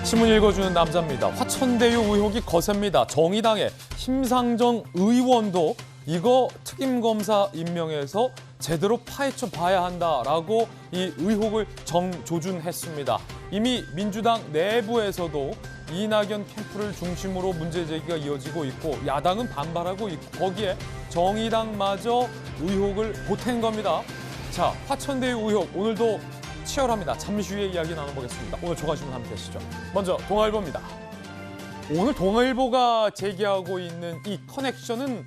신문 읽어주는 남자입니다. 화천대유 의혹이 거셉니다. 정의당의 심상정 의원도 이거 특임검사 임명해서 제대로 파헤쳐 봐야 한다라고 이 의혹을 정조준했습니다. 이미 민주당 내부에서도 이낙연 캠프를 중심으로 문제 제기가 이어지고 있고 야당은 반발하고 있고 거기에 정의당마저 의혹을 보탠 겁니다. 자, 화천대유 의혹 오늘도 치열합니다. 잠시 후에 이야기 나눠보겠습니다. 오늘 조간신문 함께 하시죠. 먼저 동아일보입니다. 오늘 동아일보가 제기하고 있는 이 커넥션은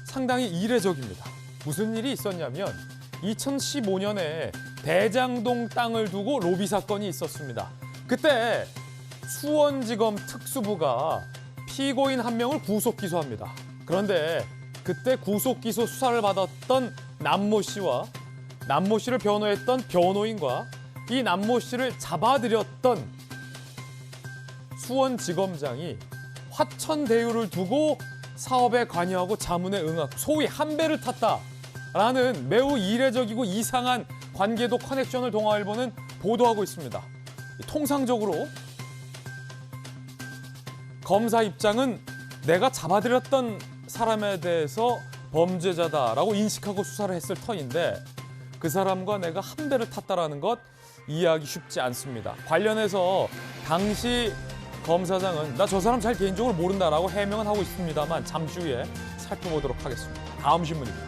상당히 이례적입니다. 무슨 일이 있었냐면 2015년에 대장동 땅을 두고 로비 사건이 있었습니다. 그때 수원지검 특수부가 피고인 한 명을 구속 기소합니다. 그런데 그때 구속 기소 수사를 받았던 남모 씨와 남모 씨를 변호했던 변호인과 이 남모 씨를 잡아들였던 수원지검장이 화천대유를 두고 사업에 관여하고 자문에 응하고 소위 한 배를 탔다라는 매우 이례적이고 이상한 관계도 커넥션을 동아일보는 보도하고 있습니다. 통상적으로 검사 입장은 내가 잡아들였던 사람에 대해서 범죄자다라고 인식하고 수사를 했을 터인데 그 사람과 내가 한 배를 탔다라는 것 이해하기 쉽지 않습니다. 관련해서 당시 검사장은 나 저 사람 잘 개인적으로 모른다라고 해명은 하고 있습니다만 잠시 후에 살펴보도록 하겠습니다. 다음 신문입니다.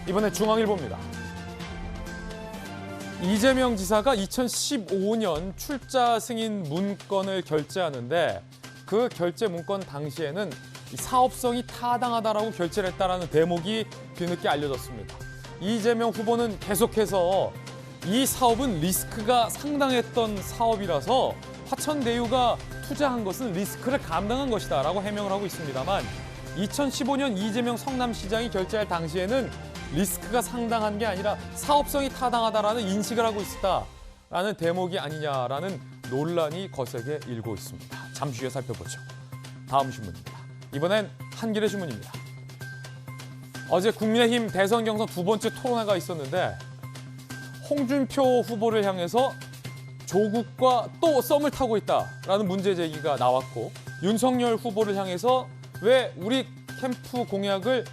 이번에 중앙일보입니다. 이재명 지사가 2015년 출자 승인 문건을 결제하는데 그 결제 문건 당시에는 사업성이 타당하다라고 결제를 했다라는 대목이 뒤늦게 알려졌습니다. 이재명 후보는 계속해서 이 사업은 리스크가 상당했던 사업이라서 화천대유가 투자한 것은 리스크를 감당한 것이다 라고 해명을 하고 있습니다만 2015년 이재명 성남시장이 결제할 당시에는 리스크가 상당한 게 아니라 사업성이 타당하다라는 인식을 하고 있었다라는 대목이 아니냐라는 논란이 거세게 일고 있습니다. 잠시 후에 살펴보죠. 다음 신문입니다. 이번엔 한겨레 신문입니다. 어제 국민의힘 대선 경선 두 번째 토론회가 있었는데 홍준표 후보를 향해서 조국과 또 썸을 타고 있다라는 문제 제기가 나왔고 윤석열 후보를 향해서 왜 우리 캠프 공약을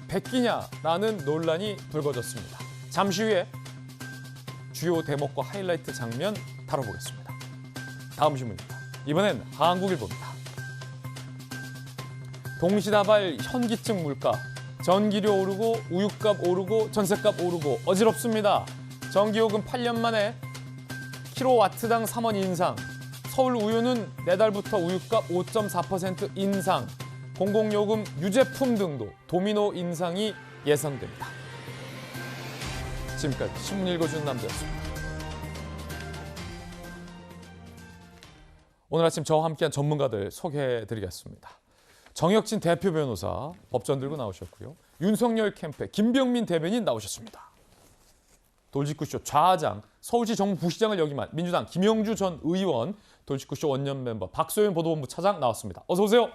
베끼냐라는 논란이 불거졌습니다. 잠시 후에 주요 대목과 하이라이트 장면 다뤄보겠습니다. 다음 신문입니다. 이번엔 한국일보입니다. 동시다발 현기증 물가, 전기료 오르고 우유값 오르고 전셋값 오르고 어지럽습니다. 전기요금 8년 만에 킬로와트당 3원 인상, 서울 우유는 내달부터 우유값 5.4% 인상, 공공요금 유제품 등도 도미노 인상이 예상됩니다. 지금까지 신문 읽어주는 남자였습니다. 오늘 아침 저와 함께한 전문가들 소개해드리겠습니다. 정혁진 대표 변호사 법전 들고 나오셨고요. 윤석열 캠페 김병민 대변인 나오셨습니다. 돌직구쇼 좌장 서울시 정부부시장을 역임한 민주당 김영주 전 의원, 돌직구쇼 원년 멤버 박소연 보도본부 차장 나왔습니다. 어서 오세요.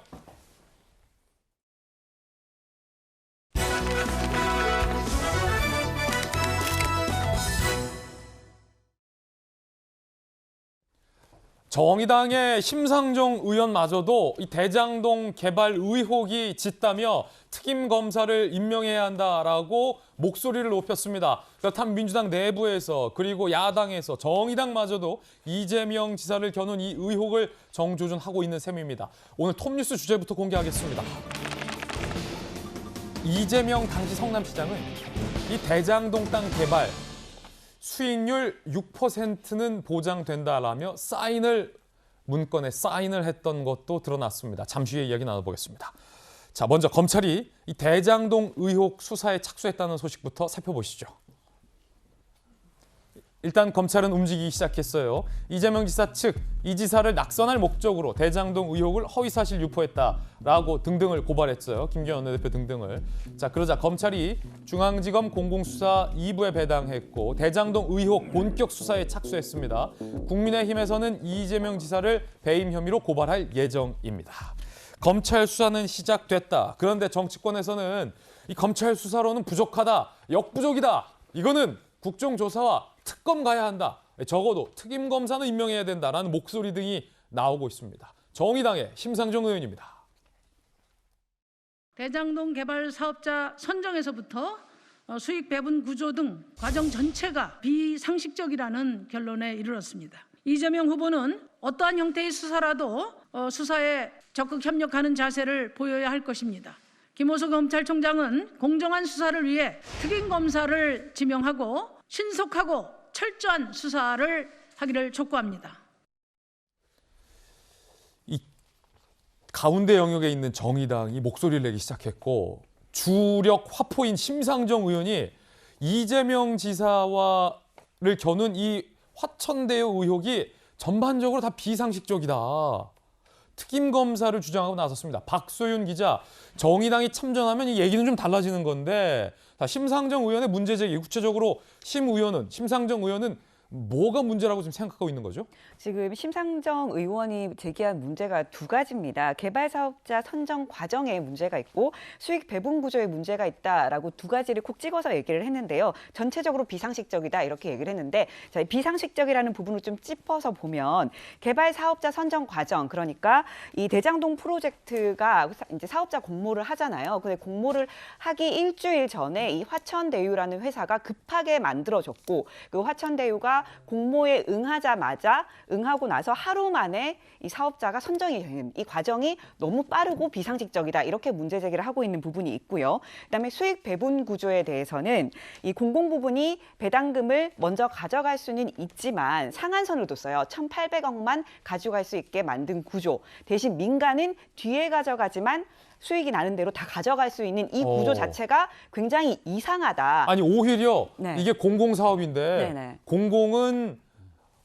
정의당의 심상정 의원마저도 이 대장동 개발 의혹이 짙다며 특임 검사를 임명해야 한다라고 목소리를 높였습니다. 그렇다면 민주당 내부에서 그리고 야당에서 정의당마저도 이재명 지사를 겨눈 이 의혹을 정조준하고 있는 셈입니다. 오늘 톱뉴스 주제부터 공개하겠습니다. 이재명 당시 성남시장은 이 대장동 땅 개발 수익률 6%는 보장된다라며 문건에 사인을 했던 것도 드러났습니다. 잠시 후에 이야기 나눠보겠습니다. 자, 먼저 검찰이 이 대장동 의혹 수사에 착수했다는 소식부터 살펴보시죠. 일단 검찰은 움직이기 시작했어요. 이재명 지사 측 이 지사를 낙선할 목적으로 대장동 의혹을 허위사실 유포했다라고 등등을 고발했어요. 김기현 원내대표 등등을. 자, 그러자 검찰이 중앙지검 공공수사 2부에 배당했고 대장동 의혹 본격 수사에 착수했습니다. 국민의힘에서는 이재명 지사를 배임 혐의로 고발할 예정입니다. 검찰 수사는 시작됐다. 그런데 정치권에서는 이 검찰 수사로는 부족하다, 역부족이다. 이거는 국정조사와 특검 가야 한다. 적어도 특임검사는 임명해야 된다라는 목소리 등이 나오고 있습니다. 정의당의 심상정 의원입니다. 대장동 개발 사업자 선정에서부터 수익 배분 구조 등 과정 전체가 비상식적이라는 결론에 이르렀습니다. 이재명 후보는 어떠한 형태의 수사라도 수사에 적극 협력하는 자세를 보여야 할 것입니다. 김호수 검찰총장은 공정한 수사를 위해 특임검사를 지명하고 신속하고 철저한 수사를 하기를 촉구합니다. 이 가운데 영역에 있는 정의당이 목소리를 내기 시작했고 주력 화포인 심상정 의원이 이재명 지사와를 겨눈 이 화천대유 의혹이 전반적으로 다 비상식적이다. 특임검사를 주장하고 나섰습니다. 박소윤 기자, 정의당이 참전하면 이 얘기는 좀 달라지는 건데 심상정 의원의 문제 제기, 구체적으로 심상정 의원은 뭐가 문제라고 지금 생각하고 있는 거죠? 지금 심상정 의원이 제기한 문제가 두 가지입니다. 개발 사업자 선정 과정에 문제가 있고 수익 배분 구조에 문제가 있다라고 두 가지를 콕 찍어서 얘기를 했는데요. 전체적으로 비상식적이다 이렇게 얘기를 했는데 자, 비상식적이라는 부분을 좀 짚어서 보면 개발 사업자 선정 과정, 그러니까 이 대장동 프로젝트가 이제 사업자 공모를 하잖아요. 근데 공모를 하기 일주일 전에 이 화천대유라는 회사가 급하게 만들어졌고 그 화천대유가 공모에 응하고 나서 하루 만에 이 사업자가 선정이 되는 이 과정이 너무 빠르고 비상식적이다 이렇게 문제 제기를 하고 있는 부분이 있고요. 그다음에 수익 배분 구조에 대해서는 이 공공 부분이 배당금을 먼저 가져갈 수는 있지만 상한선을 뒀어요. 1,800억만 가져갈 수 있게 만든 구조. 대신 민간은 뒤에 가져가지만 수익이 나는 대로 다 가져갈 수 있는 이 구조 자체가 굉장히 이상하다. 아니 오히려 네. 이게 공공사업인데 네네. 공공은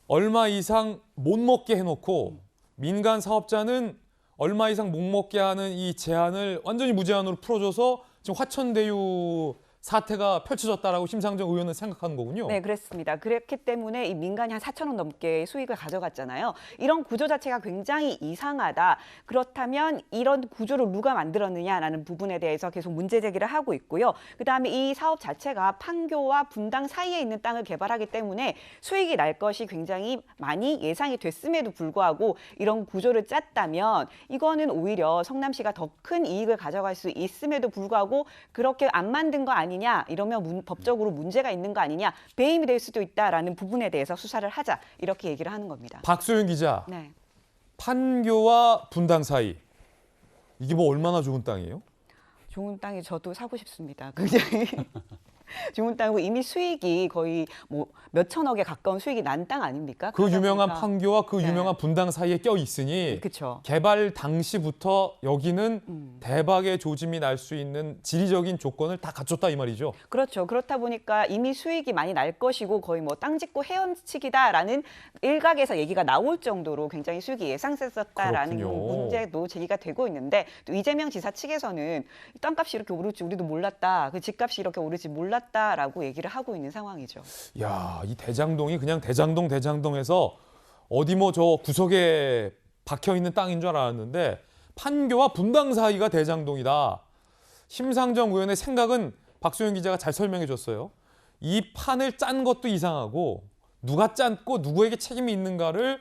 얼마 이상 못 먹게 해놓고 민간 사업자는 얼마 이상 못 먹게 하는 이 제한을 완전히 무제한으로 풀어줘서 지금 화천대유 사태가 펼쳐졌다라고 심상정 의원은 생각하는 거군요. 네, 그렇습니다. 그렇기 때문에 이 민간이 한 4천 원 넘게 수익을 가져갔잖아요. 이런 구조 자체가 굉장히 이상하다. 그렇다면 이런 구조를 누가 만들었느냐라는 부분에 대해서 계속 문제 제기를 하고 있고요. 그다음에 이 사업 자체가 판교와 분당 사이에 있는 땅을 개발하기 때문에 수익이 날 것이 굉장히 많이 예상이 됐음에도 불구하고 이런 구조를 짰다면 이거는 오히려 성남시가 더 큰 이익을 가져갈 수 있음에도 불구하고 그렇게 안 만든 거 아니냐, 이러면 법적으로 문제가 있는 거 아니냐, 배임이 될 수도 있다라는 부분에 대해서 수사를 하자 이렇게 얘기를 하는 겁니다. 박소윤 기자, 네. 판교와 분당 사이 이게 뭐 얼마나 좋은 땅이에요? 좋은 땅이 저도 사고 싶습니다. 굉장히 좋은 땅이고 이미 수익이 거의 뭐 몇천억에 가까운 수익이 난 땅 아닙니까? 그 유명한 보니까. 판교와 그 네. 유명한 분당 사이에 껴 있으니 그쵸. 개발 당시부터 여기는 대박의 조짐이 날 수 있는 지리적인 조건을 다 갖췄다 이 말이죠. 그렇죠. 그렇다 보니까 이미 수익이 많이 날 것이고 거의 뭐 땅 짓고 헤엄치기다라는 일각에서 얘기가 나올 정도로 굉장히 수익이 예상됐었다라는 그렇군요. 문제도 제기가 되고 있는데 또 이재명 지사 측에서는 땅값이 이렇게 오를지 우리도 몰랐다. 그 집값이 이렇게 오를지 몰랐다라고 얘기를 하고 있는 상황이죠. 야, 이 대장동이 그냥 대장동에서 어디 뭐 저 구석에 박혀 있는 땅인 줄 알았는데 판교와 분당 사이가 대장동이다. 심상정 의원의 생각은 박소연 기자가 잘 설명해 줬어요. 이 판을 짠 것도 이상하고 누가 짰고 누구에게 책임이 있는가를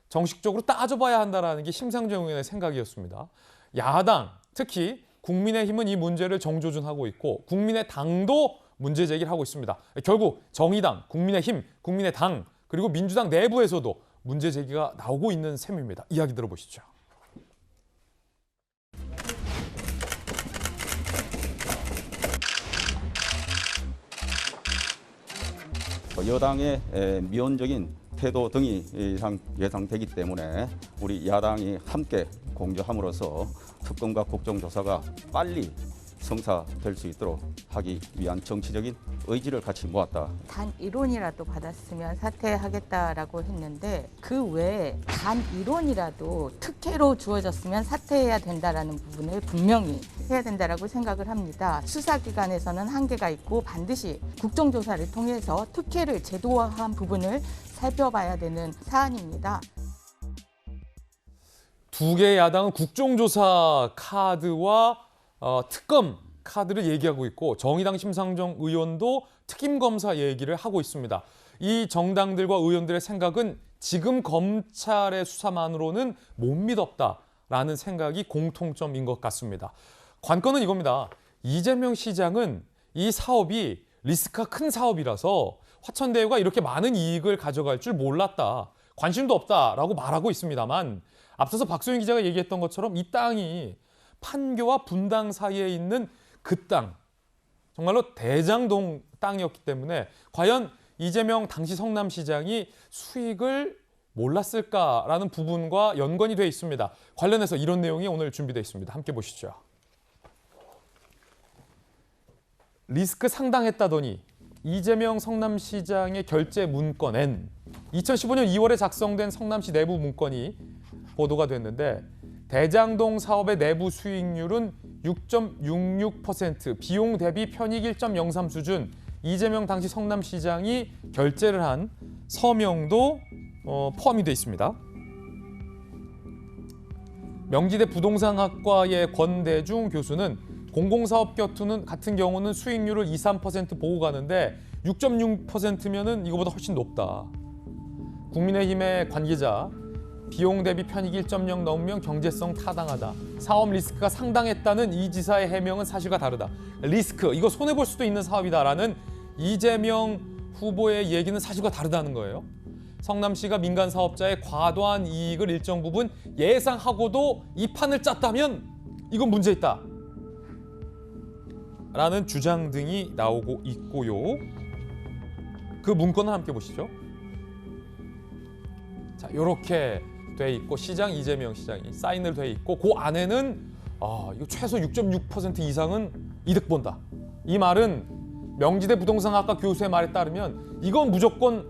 정식적으로 따져봐야 한다는 게 심상정 의원의 생각이었습니다. 야당, 특히 국민의힘은 이 문제를 정조준하고 있고 국민의당도 문제 제기를 하고 있습니다. 결국 정의당, 국민의힘, 국민의당 그리고 민주당 내부에서도 문제 제기가 나오고 있는 셈입니다. 이야기 들어보시죠. 여당의 미온적인 태도 등이 예상되기 때문에 우리 야당이 함께 공조함으로써 특검과 국정조사가 빨리 성사될 수 있도록 하기 위한 정치적인 의지를 같이 모았다. 단 1원이라도 받았으면 사퇴하겠다라고 했는데 그 외에 단 1원이라도 특혜로 주어졌으면 사퇴해야 된다라는 부분을 분명히 해야 된다라고 생각을 합니다. 수사기관에서는 한계가 있고 반드시 국정조사를 통해서 특혜를 제도화한 부분을 살펴봐야 되는 사안입니다. 두 개의 야당은 국정조사 카드와 특검 카드를 얘기하고 있고 정의당 심상정 의원도 특임검사 얘기를 하고 있습니다. 이 정당들과 의원들의 생각은 지금 검찰의 수사만으로는 못 믿었다라는 생각이 공통점인 것 같습니다. 관건은 이겁니다. 이재명 시장은 이 사업이 리스크가 큰 사업이라서 화천대유가 이렇게 많은 이익을 가져갈 줄 몰랐다. 관심도 없다라고 말하고 있습니다만 앞서서 박소영 기자가 얘기했던 것처럼 이 땅이 판교와 분당 사이에 있는 그 땅, 정말로 대장동 땅이었기 때문에 과연 이재명 당시 성남시장이 수익을 몰랐을까라는 부분과 연관이 돼 있습니다. 관련해서 이런 내용이 오늘 준비되어 있습니다. 함께 보시죠. 리스크 상당했다더니 이재명 성남시장의 결재 문건엔 2015년 2월에 작성된 성남시 내부 문건이 보도가 됐는데 대장동 사업의 내부 수익률은 6.66%, 비용 대비 편익 1.03 수준, 이재명 당시 성남시장이 결재를 한 서명도 포함이 돼 있습니다. 명지대 부동산학과의 권대중 교수는 공공사업 같은 경우는 수익률을 2, 3% 보고 가는데 6.6%면은 이거보다 훨씬 높다. 국민의힘의 관계자, 비용 대비 편익 1.0 넘으면 경제성 타당하다. 사업 리스크가 상당했다는 이 지사의 해명은 사실과 다르다. 리스크, 이거 손해볼 수도 있는 사업이다라는 이재명 후보의 얘기는 사실과 다르다는 거예요. 성남시가 민간 사업자의 과도한 이익을 일정 부분 예상하고도 이 판을 짰다면 이건 문제 있다. 라는 주장 등이 나오고 있고요. 그 문건을 함께 보시죠. 자, 이렇게 돼 있고 시장 이재명 시장이 사인을 돼 있고 그 안에는 이거 최소 6.6% 이상은 이득 본다. 이 말은 명지대 부동산학과 교수의 말에 따르면 이건 무조건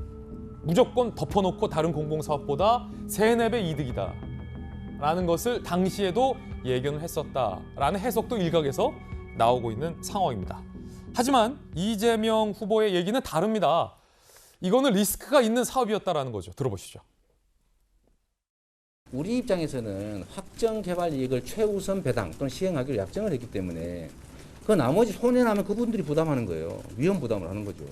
덮어놓고 다른 공공사업보다 3, 4배 이득이다. 라는 것을 당시에도 예견을 했었다라는 해석도 일각에서 나오고 있는 상황입니다. 하지만 이재명 후보의 얘기는 다릅니다. 이거는 리스크가 있는 사업이었다라는 거죠. 들어보시죠. 우리 입장에서는 확정 개발 이익을 최우선 배당 또는 시행하기로 약정을 했기 때문에 그 나머지 손해나면 그분들이 부담하는 거예요. 위험 부담을 하는 거죠.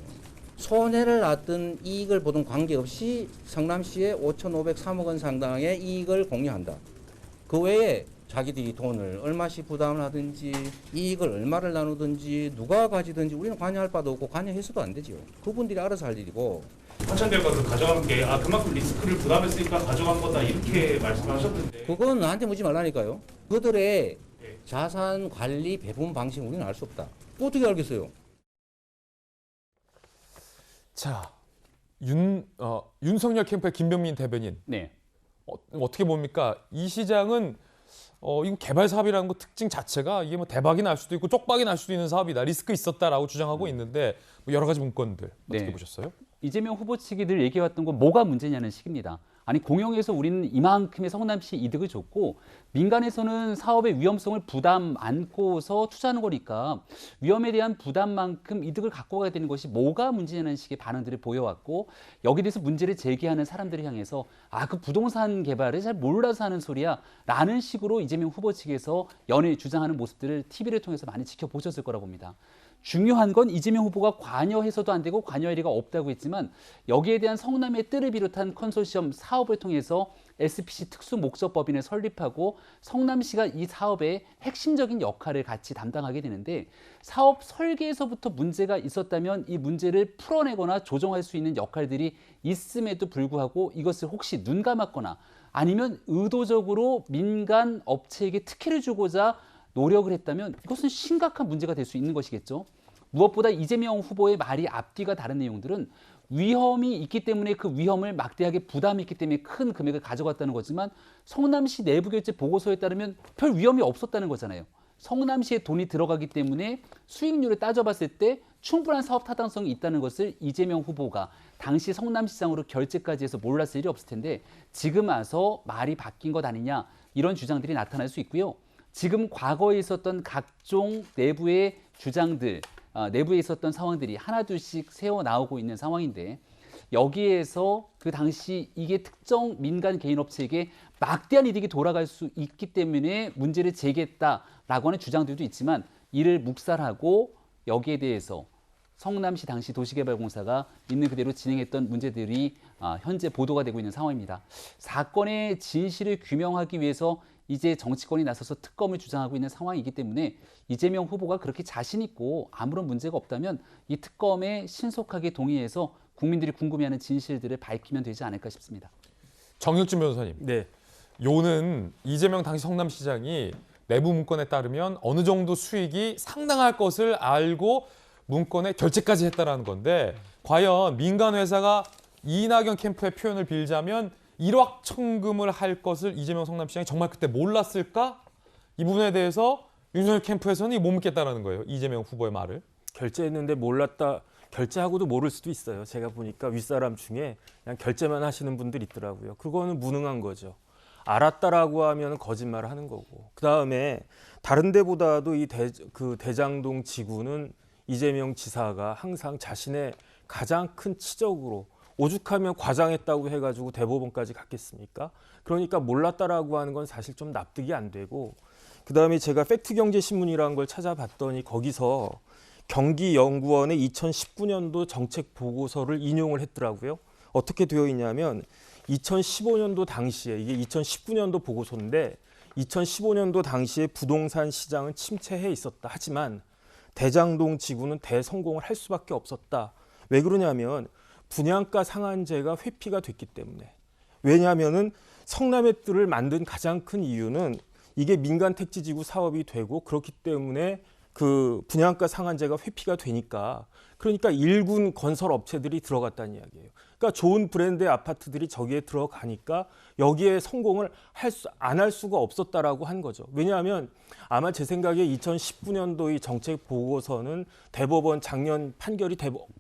손해를 났든 이익을 보든 관계없이 성남시에 5,503억 원 상당의 이익을 공유한다. 그 외에 자기들이 돈을 얼마씩 부담을 하든지 이익을 얼마를 나누든지 누가 가지든지 우리는 관여할 바도 없고 관여해서도 안 되죠. 그분들이 알아서 할 일이고. 화천대유가 그 가져간 게 그만큼 리스크를 부담했으니까 가져간 거다 이렇게 말씀하셨는데 그건 나한테 묻지 말라니까요. 그들의 자산 관리 배분 방식 우리는 알 수 없다. 어떻게 알겠어요? 자, 윤석열 캠프의 김병민 대변인. 네. 어떻게 봅니까? 이 시장은 이거 개발 사업이라는 거 특징 자체가 이게 뭐 대박이 날 수도 있고 쪽박이 날 수도 있는 사업이다. 리스크 있었다라고 주장하고 있는데 뭐 여러 가지 문건들 어떻게 네. 보셨어요? 이재명 후보 측이 늘 얘기해왔던 건 뭐가 문제냐는 식입니다. 아니 공영에서 우리는 이만큼의 성남시 이득을 줬고 민간에서는 사업의 위험성을 부담 안고서 투자하는 거니까 위험에 대한 부담만큼 이득을 갖고 가야 되는 것이 뭐가 문제냐는 식의 반응들을 보여왔고 여기에 대해서 문제를 제기하는 사람들을 향해서 그 부동산 개발을 잘 몰라서 하는 소리야 라는 식으로 이재명 후보 측에서 연일 주장하는 모습들을 TV를 통해서 많이 지켜보셨을 거라고 봅니다. 중요한 건 이재명 후보가 관여해서도 안 되고 관여할 리가 없다고 했지만 여기에 대한 성남의 뜰을 비롯한 컨소시엄 사업을 통해서 SPC 특수목적법인을 설립하고 성남시가 이 사업의 핵심적인 역할을 같이 담당하게 되는데 사업 설계에서부터 문제가 있었다면 이 문제를 풀어내거나 조정할 수 있는 역할들이 있음에도 불구하고 이것을 혹시 눈 감았거나 아니면 의도적으로 민간 업체에게 특혜를 주고자 노력을 했다면 이것은 심각한 문제가 될 수 있는 것이겠죠. 무엇보다 이재명 후보의 말이 앞뒤가 다른 내용들은 위험이 있기 때문에 그 위험을 막대하게 부담했기 때문에 큰 금액을 가져갔다는 거지만 성남시 내부결제 보고서에 따르면 별 위험이 없었다는 거잖아요. 성남시에 돈이 들어가기 때문에 수익률을 따져봤을 때 충분한 사업 타당성이 있다는 것을 이재명 후보가 당시 성남시장으로 결재까지 해서 몰랐을 일이 없을 텐데 지금 와서 말이 바뀐 것 아니냐 이런 주장들이 나타날 수 있고요. 지금 과거에 있었던 각종 내부의 주장들, 내부에 있었던 상황들이 하나둘씩 새어 나오고 있는 상황인데 여기에서 그 당시 이게 특정 민간 개인 업체에게 막대한 이득이 돌아갈 수 있기 때문에 문제를 제기했다라고 하는 주장들도 있지만 이를 묵살하고 여기에 대해서 성남시 당시 도시개발공사가 있는 그대로 진행했던 문제들이 현재 보도가 되고 있는 상황입니다. 사건의 진실을 규명하기 위해서 이제 정치권이 나서서 특검을 주장하고 있는 상황이기 때문에 이재명 후보가 그렇게 자신 있고 아무런 문제가 없다면 이 특검에 신속하게 동의해서 국민들이 궁금해하는 진실들을 밝히면 되지 않을까 싶습니다. 정혁진 변호사님. 네. 요는 이재명 당시 성남시장이 내부 문건에 따르면 어느 정도 수익이 상당할 것을 알고 문건에 결제까지 했다라는 건데 과연 민간 회사가 이낙연 캠프의 표현을 빌자면 일확천금을 할 것을 이재명 성남시장이 정말 그때 몰랐을까? 이 부분에 대해서 윤석열 캠프에서는 못 묻겠다라는 거예요. 이재명 후보의 말을. 결제했는데 몰랐다. 결제하고도 모를 수도 있어요. 제가 보니까 윗사람 중에 그냥 결제만 하시는 분들 있더라고요. 그거는 무능한 거죠. 알았다라고 하면 거짓말을 하는 거고. 그다음에 다른 데보다도 이 대장동 지구는 이재명 지사가 항상 자신의 가장 큰 치적으로 오죽하면 과장했다고 해가지고 대법원까지 갔겠습니까? 그러니까 몰랐다라고 하는 건 사실 좀 납득이 안 되고 그다음에 제가 팩트경제신문이라는 걸 찾아봤더니 거기서 경기연구원의 2019년도 정책 보고서를 인용을 했더라고요. 어떻게 되어 있냐면 2015년도 당시에 이게 2019년도 보고서인데 2015년도 당시에 부동산 시장은 침체해 있었다. 하지만 대장동 지구는 대성공을 할 수밖에 없었다. 왜 그러냐면 분양가 상한제가 회피가 됐기 때문에. 왜냐하면은 성남의뜰을 만든 가장 큰 이유는 이게 민간 택지지구 사업이 되고 그렇기 때문에 그 분양가 상한제가 회피가 되니까 그러니까 일군 건설 업체들이 들어갔다는 이야기예요. 그러니까 좋은 브랜드의 아파트들이 저기에 들어가니까 여기에 성공을 안 할 수가 없었다라고 한 거죠. 왜냐하면 아마 제 생각에 2019년도의 정책 보고서는 대법원 작년 판결이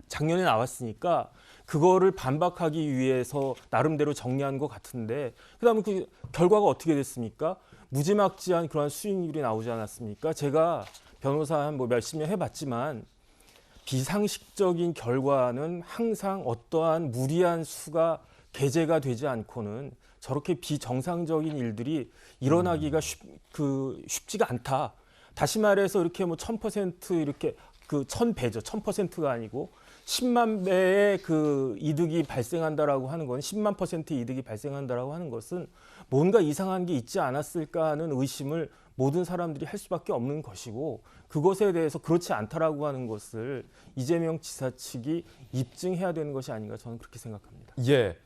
작년에 나왔으니까 그거를 반박하기 위해서 나름대로 정리한 것 같은데 그다음에 그 결과가 어떻게 됐습니까? 무지막지한 그런 수익률이 나오지 않았습니까? 제가 변호사 한 뭐 몇십 년 해봤지만 비상식적인 결과는 항상 어떠한 무리한 수가 게재가 되지 않고는 저렇게 비정상적인 일들이 일어나기가 쉽지가 않다. 다시 말해서 이렇게 뭐 1000% 이렇게 그 1000배죠. 1000%가 아니고 10만 배의 그 이득이 발생한다라고 하는 건 10만 %의 이득이 발생한다라고 하는 것은 뭔가 이상한 게 있지 않았을까 하는 의심을 모든 사람들이 할 수밖에 없는 것이고 그것에 대해서 그렇지 않다라고 하는 것을 이재명 지사 측이 입증해야 되는 것이 아닌가 저는 그렇게 생각합니다. 예,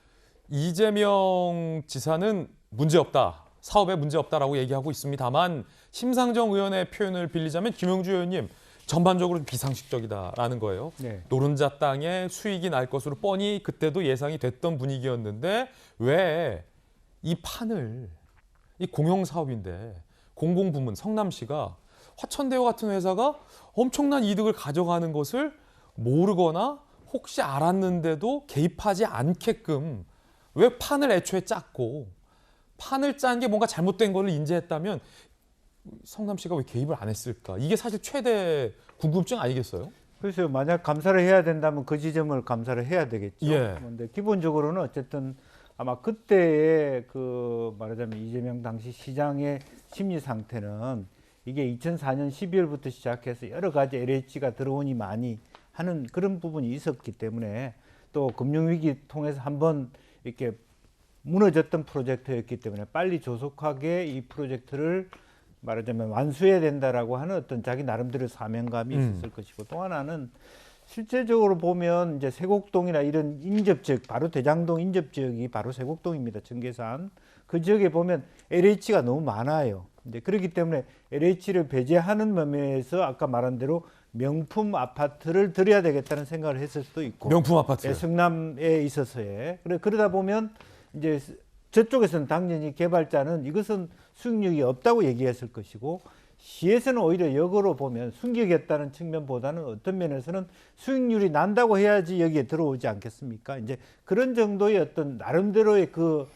이재명 지사는 문제없다. 사업에 문제없다라고 얘기하고 있습니다만 심상정 의원의 표현을 빌리자면 김용주 의원님 전반적으로 비상식적이다라는 거예요. 네. 노른자 땅에 수익이 날 것으로 뻔히 그때도 예상이 됐던 분위기였는데 왜 이 판을 이 공영사업인데 공공부문 성남시가 화천대유 같은 회사가 엄청난 이득을 가져가는 것을 모르거나 혹시 알았는데도 개입하지 않게끔 왜 판을 애초에 짰고 판을 짠 게 뭔가 잘못된 거를 인지했다면 성남시가 왜 개입을 안 했을까? 이게 사실 최대 궁금증 아니겠어요? 그래서 만약 감사를 해야 된다면 그 지점을 감사를 해야 되겠죠. 예. 그런데 기본적으로는 어쨌든 아마 그때의 그 말하자면 이재명 당시 시장의 심리 상태는 이게 2004년 12월부터 시작해서 여러 가지 LH가 들어오니 많이 하는 그런 부분이 있었기 때문에 또 금융위기 통해서 한번 이렇게 무너졌던 프로젝트였기 때문에 빨리 조속하게 이 프로젝트를 말하자면 완수해야 된다라고 하는 어떤 자기 나름대로 사명감이 있었을 것이고 또 하나는 실제적으로 보면 이제 세곡동이나 이런 인접 지역, 바로 대장동 인접 지역이 바로 세곡동입니다. 청계산. 그 지역에 보면 LH가 너무 많아요. 이제 그렇기 때문에 LH를 배제하는 면에서 아까 말한 대로 명품 아파트를 들여야 되겠다는 생각을 했을 수도 있고. 명품 아파트. 예, 성남에 있어서의. 그러다 보면 이제 저쪽에서는 당연히 개발자는 이것은 수익률이 없다고 얘기했을 것이고 시에서는 오히려 역으로 보면 숨기겠다는 측면보다는 어떤 면에서는 수익률이 난다고 해야지 여기에 들어오지 않겠습니까? 이제 그런 정도의 어떤 나름대로의 그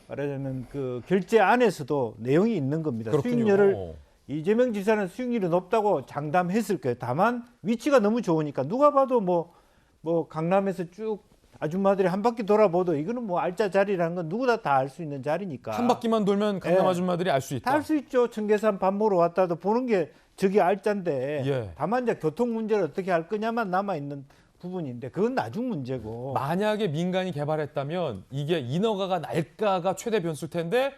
말하자면 그 결제 안에서도 내용이 있는 겁니다. 그렇군요. 수익률을 이재명 지사는 수익률이 높다고 장담했을 거예요. 다만 위치가 너무 좋으니까 누가 봐도 뭐 강남에서 쭉 아줌마들이 한 바퀴 돌아봐도 이거는 뭐 알짜 자리라는 건 누구나 다 알 수 있는 자리니까. 한 바퀴만 돌면 강남 예. 아줌마들이 알 수 있다. 다 알 수 있죠. 청계산 밥 먹으러 왔다도 보는 게 저기 알짜인데 예. 다만 이제 교통 문제를 어떻게 할 거냐만 남아 있는 부분인데 그건 나중 문제고. 만약에 민간이 개발했다면 이게 인허가가 날까가 최대 변수일 텐데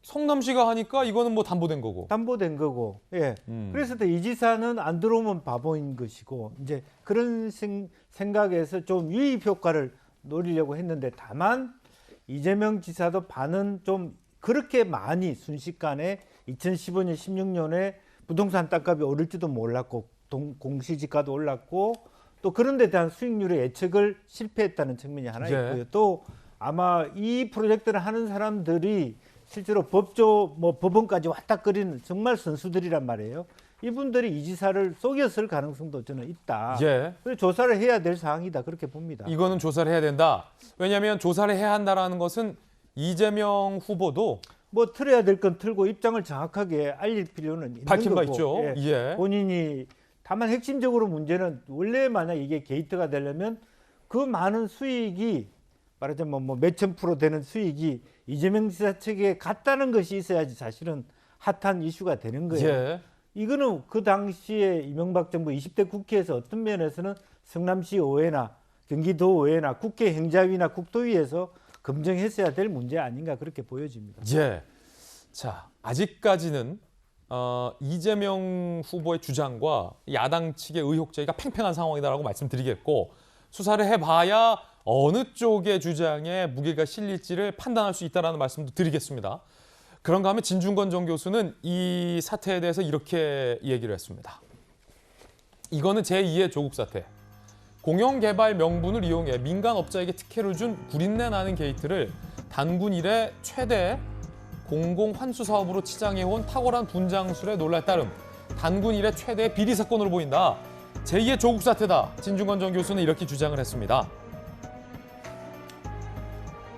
성남시가 하니까 이거는 뭐 담보된 거고. 담보된 거고. 예. 그래서 이 지사는 안 들어오면 바보인 것이고 이제 그런 생각에서 좀 유입 효과를 노리려고 했는데 다만 이재명 지사도 반은 좀 그렇게 많이 순식간에 2015년, 16년에 부동산 땅값이 오를지도 몰랐고 공시지가도 올랐고 또 그런 데 대한 수익률의 예측을 실패했다는 측면이 하나 예. 있고요. 또 아마 이 프로젝트를 하는 사람들이 실제로 법원까지 왔다거리는 정말 선수들이란 말이에요. 이분들이 이 지사를 속였을 가능성도 저는 있다. 예. 그래서 조사를 해야 될 사항이다 그렇게 봅니다. 이거는 조사를 해야 된다. 왜냐하면 조사를 해야 한다라는 것은 이재명 후보도 뭐 틀어야 될 건 틀고 입장을 정확하게 알릴 필요는 있는 밝힌 바 거고. 있죠. 예. 본인이 다만 핵심적으로 문제는 원래 만약 이게 게이트가 되려면 그 많은 수익이 말하자면 뭐 몇천 프로 되는 수익이 이재명 지사 측에 갔다는 것이 있어야지 사실은 핫한 이슈가 되는 거예요. 예. 이거는 그 당시에 이명박 정부 20대 국회에서 어떤 면에서는 성남시 의회나 경기도 의회나 국회 행자위나 국토위에서 검증했어야 될 문제 아닌가 그렇게 보여집니다. 예. 자, 아직까지는 이재명 후보의 주장과 야당 측의 의혹 제기가 팽팽한 상황이다라고 말씀드리겠고 수사를 해봐야 어느 쪽의 주장에 무게가 실릴지를 판단할 수 있다는 말씀도 드리겠습니다. 그런가 하면 진중권 전 교수는 이 사태에 대해서 이렇게 얘기를 했습니다. 이거는 제2의 조국 사태. 공영개발 명분을 이용해 민간업자에게 특혜를 준 구린내 나는 게이트를 단군 이래 최대 공공환수 사업으로 치장해온 탁월한 분장술에 놀랄 따름 단군 이래 최대의 비리 사건으로 보인다. 제2의 조국 사태다. 진중권 전 교수는 이렇게 주장을 했습니다.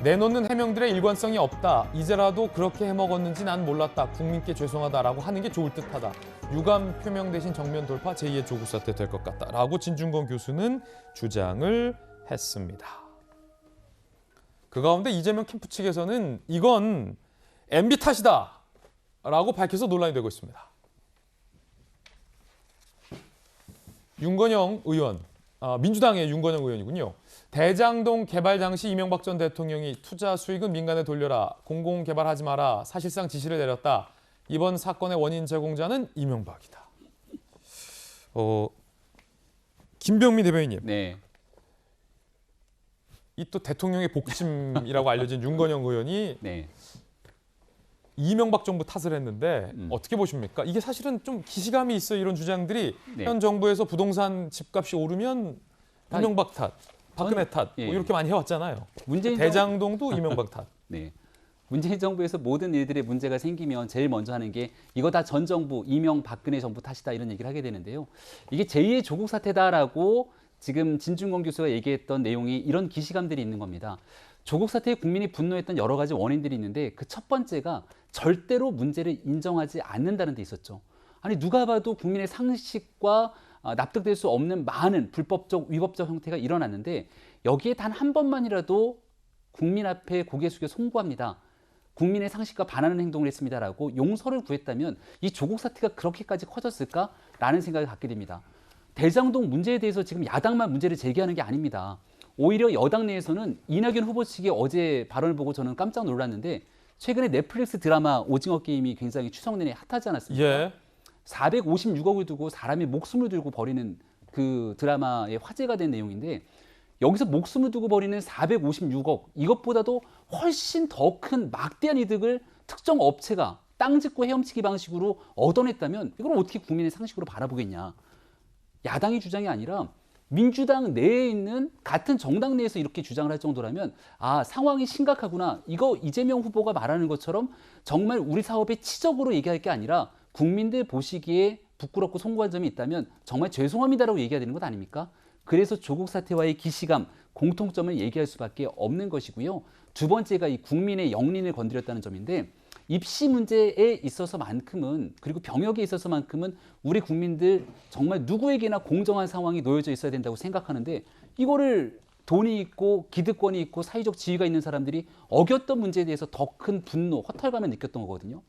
내놓는 해명들의 일관성이 없다. 이제라도 그렇게 해먹었는지 난 몰랐다. 국민께 죄송하다라고 하는 게 좋을 듯하다. 유감 표명 대신 정면 돌파 제2의 조국 사태 될 것 같다라고 진중권 교수는 주장을 했습니다. 그 가운데 이재명 캠프 측에서는 이건 MB 탓이다라고 밝혀서 논란이 되고 있습니다. 윤건영 의원, 민주당의 윤건영 의원이군요. 대장동 개발 당시 이명박 전 대통령이 투자 수익은 민간에 돌려라, 공공개발하지 마라, 사실상 지시를 내렸다. 이번 사건의 원인 제공자는 이명박이다. 김병민 대변인님. 네. 이 또 대통령의 복심이라고 알려진 윤건영 의원이 네. 이명박 정부 탓을 했는데 어떻게 보십니까? 이게 사실은 좀 기시감이 있어요. 이런 주장들이 네. 현 정부에서 부동산 집값이 오르면 이명박 탓, 박근혜 탓 예. 뭐 이렇게 많이 해왔잖아요. 문재인 대장동도 이명박 탓. 네. 문재인 정부에서 모든 일들의 문제가 생기면 제일 먼저 하는 게 이거 다 전 정부, 이명박근혜 정부 탓이다 이런 얘기를 하게 되는데요. 이게 제2의 조국 사태다라고 지금 진중권 교수가 얘기했던 내용이 이런 기시감들이 있는 겁니다. 조국 사태에 국민이 분노했던 여러 가지 원인들이 있는데 그 첫 번째가 절대로 문제를 인정하지 않는다는 데 있었죠. 아니 누가 봐도 국민의 상식과 납득될 수 없는 많은 불법적, 위법적 형태가 일어났는데 여기에 단 한 번만이라도 국민 앞에 고개 숙여 송구합니다. 국민의 상식과 반하는 행동을 했습니다라고 용서를 구했다면 이 조국 사태가 그렇게까지 커졌을까라는 생각을 갖게 됩니다. 대장동 문제에 대해서 지금 야당만 문제를 제기하는 게 아닙니다. 오히려 여당 내에서는 이낙연 후보 측의 어제 발언을 보고 저는 깜짝 놀랐는데 최근에 넷플릭스 드라마 오징어 게임이 굉장히 추석 내내 핫하지 않았습니까? 예. 456억을 두고 사람이 목숨을 들고 버리는 그 드라마의 화제가 된 내용인데 여기서 목숨을 두고 버리는 456억 이것보다도 훨씬 더 큰 막대한 이득을 특정 업체가 땅 짓고 헤엄치기 방식으로 얻어냈다면 이걸 어떻게 국민의 상식으로 바라보겠냐. 야당의 주장이 아니라 민주당 내에 있는 같은 정당 내에서 이렇게 주장을 할 정도라면 상황이 심각하구나. 이거 이재명 후보가 말하는 것처럼 정말 우리 사업에 치적으로 얘기할 게 아니라 국민들 보시기에 부끄럽고 송구한 점이 있다면 정말 죄송합니다라고 얘기해야 되는 것 아닙니까? 그래서 조국 사태와의 기시감, 공통점을 얘기할 수밖에 없는 것이고요. 두 번째가 이 국민의 영린을 건드렸다는 점인데 입시 문제에 있어서만큼은 그리고 병역에 있어서만큼은 우리 국민들 정말 누구에게나 공정한 상황이 놓여져 있어야 된다고 생각하는데 이거를 돈이 있고 기득권이 있고 사회적 지위가 있는 사람들이 어겼던 문제에 대해서 더 큰 분노, 허탈감을 느꼈던 거거든요.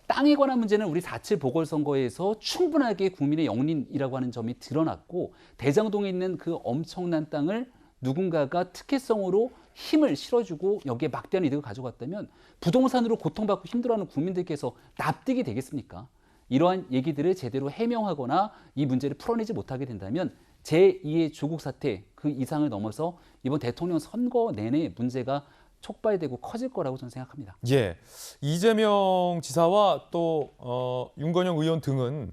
땅에 관한 문제는 우리 4.7 보궐선거에서 충분하게 국민의 영린이라고 하는 점이 드러났고 대장동에 있는 그 엄청난 땅을 누군가가 특혜성으로 힘을 실어주고 여기에 막대한 이득을 가져갔다면 부동산으로 고통받고 힘들어하는 국민들께서 납득이 되겠습니까? 이러한 얘기들을 제대로 해명하거나 이 문제를 풀어내지 못하게 된다면 제2의 조국 사태 그 이상을 넘어서 이번 대통령 선거 내내 문제가 촉발되고 커질 거라고 저는 생각합니다. 예, 이재명 지사와 또 윤건영 의원 등은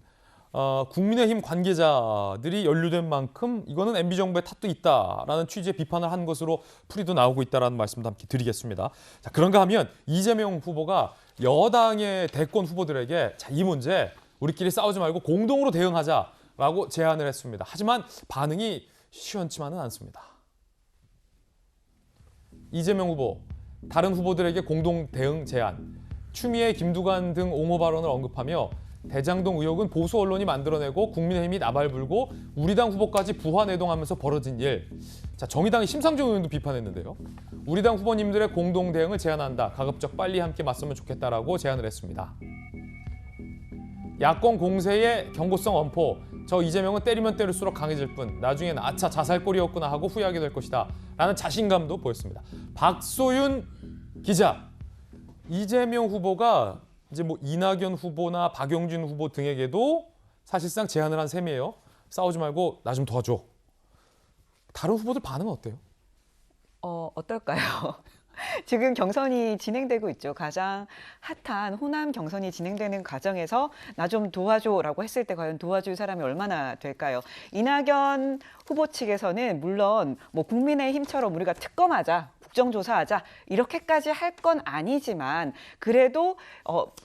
국민의힘 관계자들이 연루된 만큼 이거는 MB 정부의 탓도 있다라는 취지의 비판을 한 것으로 풀이도 나오고 있다라는 말씀도 함께 드리겠습니다. 자, 그런가 하면 이재명 후보가 여당의 대권 후보들에게 자, 이 문제 우리끼리 싸우지 말고 공동으로 대응하자라고 제안을 했습니다. 하지만 반응이 시원치만은 않습니다. 이재명 후보, 다른 후보들에게 공동 대응 제안, 추미애, 김두관 등 옹호 발언을 언급하며 대장동 의혹은 보수 언론이 만들어내고 국민의힘이 나발불고 우리 당 후보까지 부화내동하면서 벌어진 일. 자, 정의당의 심상정 의원도 비판했는데요. 우리 당 후보님들의 공동 대응을 제안한다. 가급적 빨리 함께 맞서면 좋겠다라고 제안을 했습니다. 야권 공세의 경고성 엄포. 저 이재명은 때리면 때릴수록 강해질 뿐 나중엔 아차 자살골이었구나 하고 후회하게 될 것이다 라는 자신감도 보였습니다. 박소윤 기자, 이재명 후보가 이제 뭐 이낙연 후보나 박용진 후보 등에게도 사실상 제안을 한 셈이에요. 싸우지 말고 나 좀 도와줘. 다른 후보들 반응은 어때요? 어떨까요? 지금 경선이 진행되고 있죠. 가장 핫한 호남 경선이 진행되는 과정에서 나 좀 도와줘라고 했을 때 과연 도와줄 사람이 얼마나 될까요? 이낙연 후보 측에서는 물론 뭐 국민의힘처럼 우리가 특검하자, 국정조사하자 이렇게까지 할 건 아니지만 그래도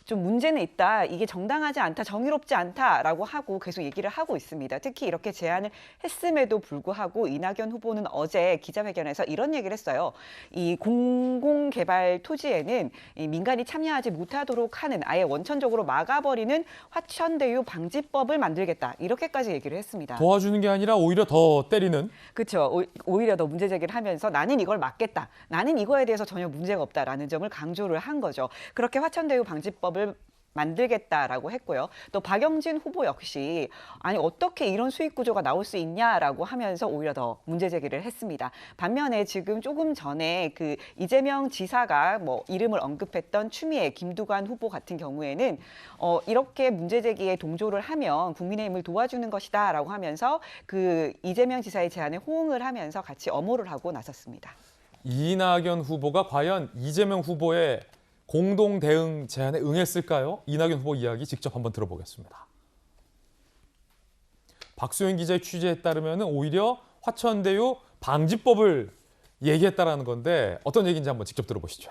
좀 문제는 있다. 이게 정당하지 않다, 정의롭지 않다라고 하고 계속 얘기를 하고 있습니다. 특히 이렇게 제안을 했음에도 불구하고 이낙연 후보는 어제 기자회견에서 이런 얘기를 했어요. 이 공공개발 토지에는 이 민간이 참여하지 못하도록 하는 아예 원천적으로 막아버리는 화천대유 방지법을 만들겠다. 이렇게까지 얘기를 했습니다. 도와주는 게 아니라 오히려 더 때리는? 그렇죠. 오히려 더 문제 제기를 하면서 나는 이걸 막겠다. 나는 이거에 대해서 전혀 문제가 없다라는 점을 강조를 한 거죠. 그렇게 화천대유 방지법을 만들겠다라고 했고요. 또 박영진 후보 역시 아니 어떻게 이런 수익 구조가 나올 수 있냐라고 하면서 오히려 더 문제 제기를 했습니다. 반면에 지금 조금 전에 그 이재명 지사가 뭐 이름을 언급했던 추미애, 김두관 후보 같은 경우에는 이렇게 문제 제기에 동조를 하면 국민의힘을 도와주는 것이다라고 하면서 그 이재명 지사의 제안에 호응을 하면서 같이 엄호를 하고 나섰습니다. 이낙연 후보가 과연 이재명 후보의 공동 대응 제안에 응했을까요? 이낙연 후보 이야기 직접 한번 들어보겠습니다. 박소연 기자의 취재에 따르면 오히려 화천대유 방지법을 얘기했다라는 건데 어떤 얘기인지 한번 직접 들어보시죠.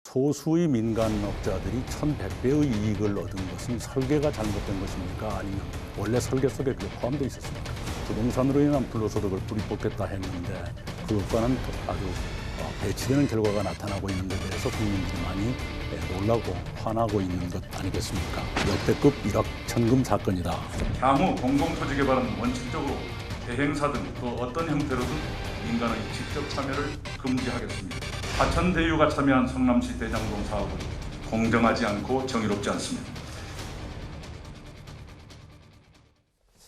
소수의 민간업자들이 1,100배의 이익을 얻은 것은 설계가 잘못된 것입니까? 아니면 원래 설계 속에 그게 포함되어 있었습니까? 부동산으로 인한 불로소득을 뿌리뽑겠다 했는데 그것과는 아주 배치되는 결과가 나타나고 있는 데 대해서 국민들이 많이 놀라고 화나고 있는 것 아니겠습니까? 역대급 1억 천금 사건이다. 향후 공공토지 개발은 원칙적으로 대행사든 그 어떤 형태로든 민간의 직접 참여를 금지하겠습니다. 화천대유가 참여한 성남시 대장동 사업은 공정하지 않고 정의롭지 않습니다.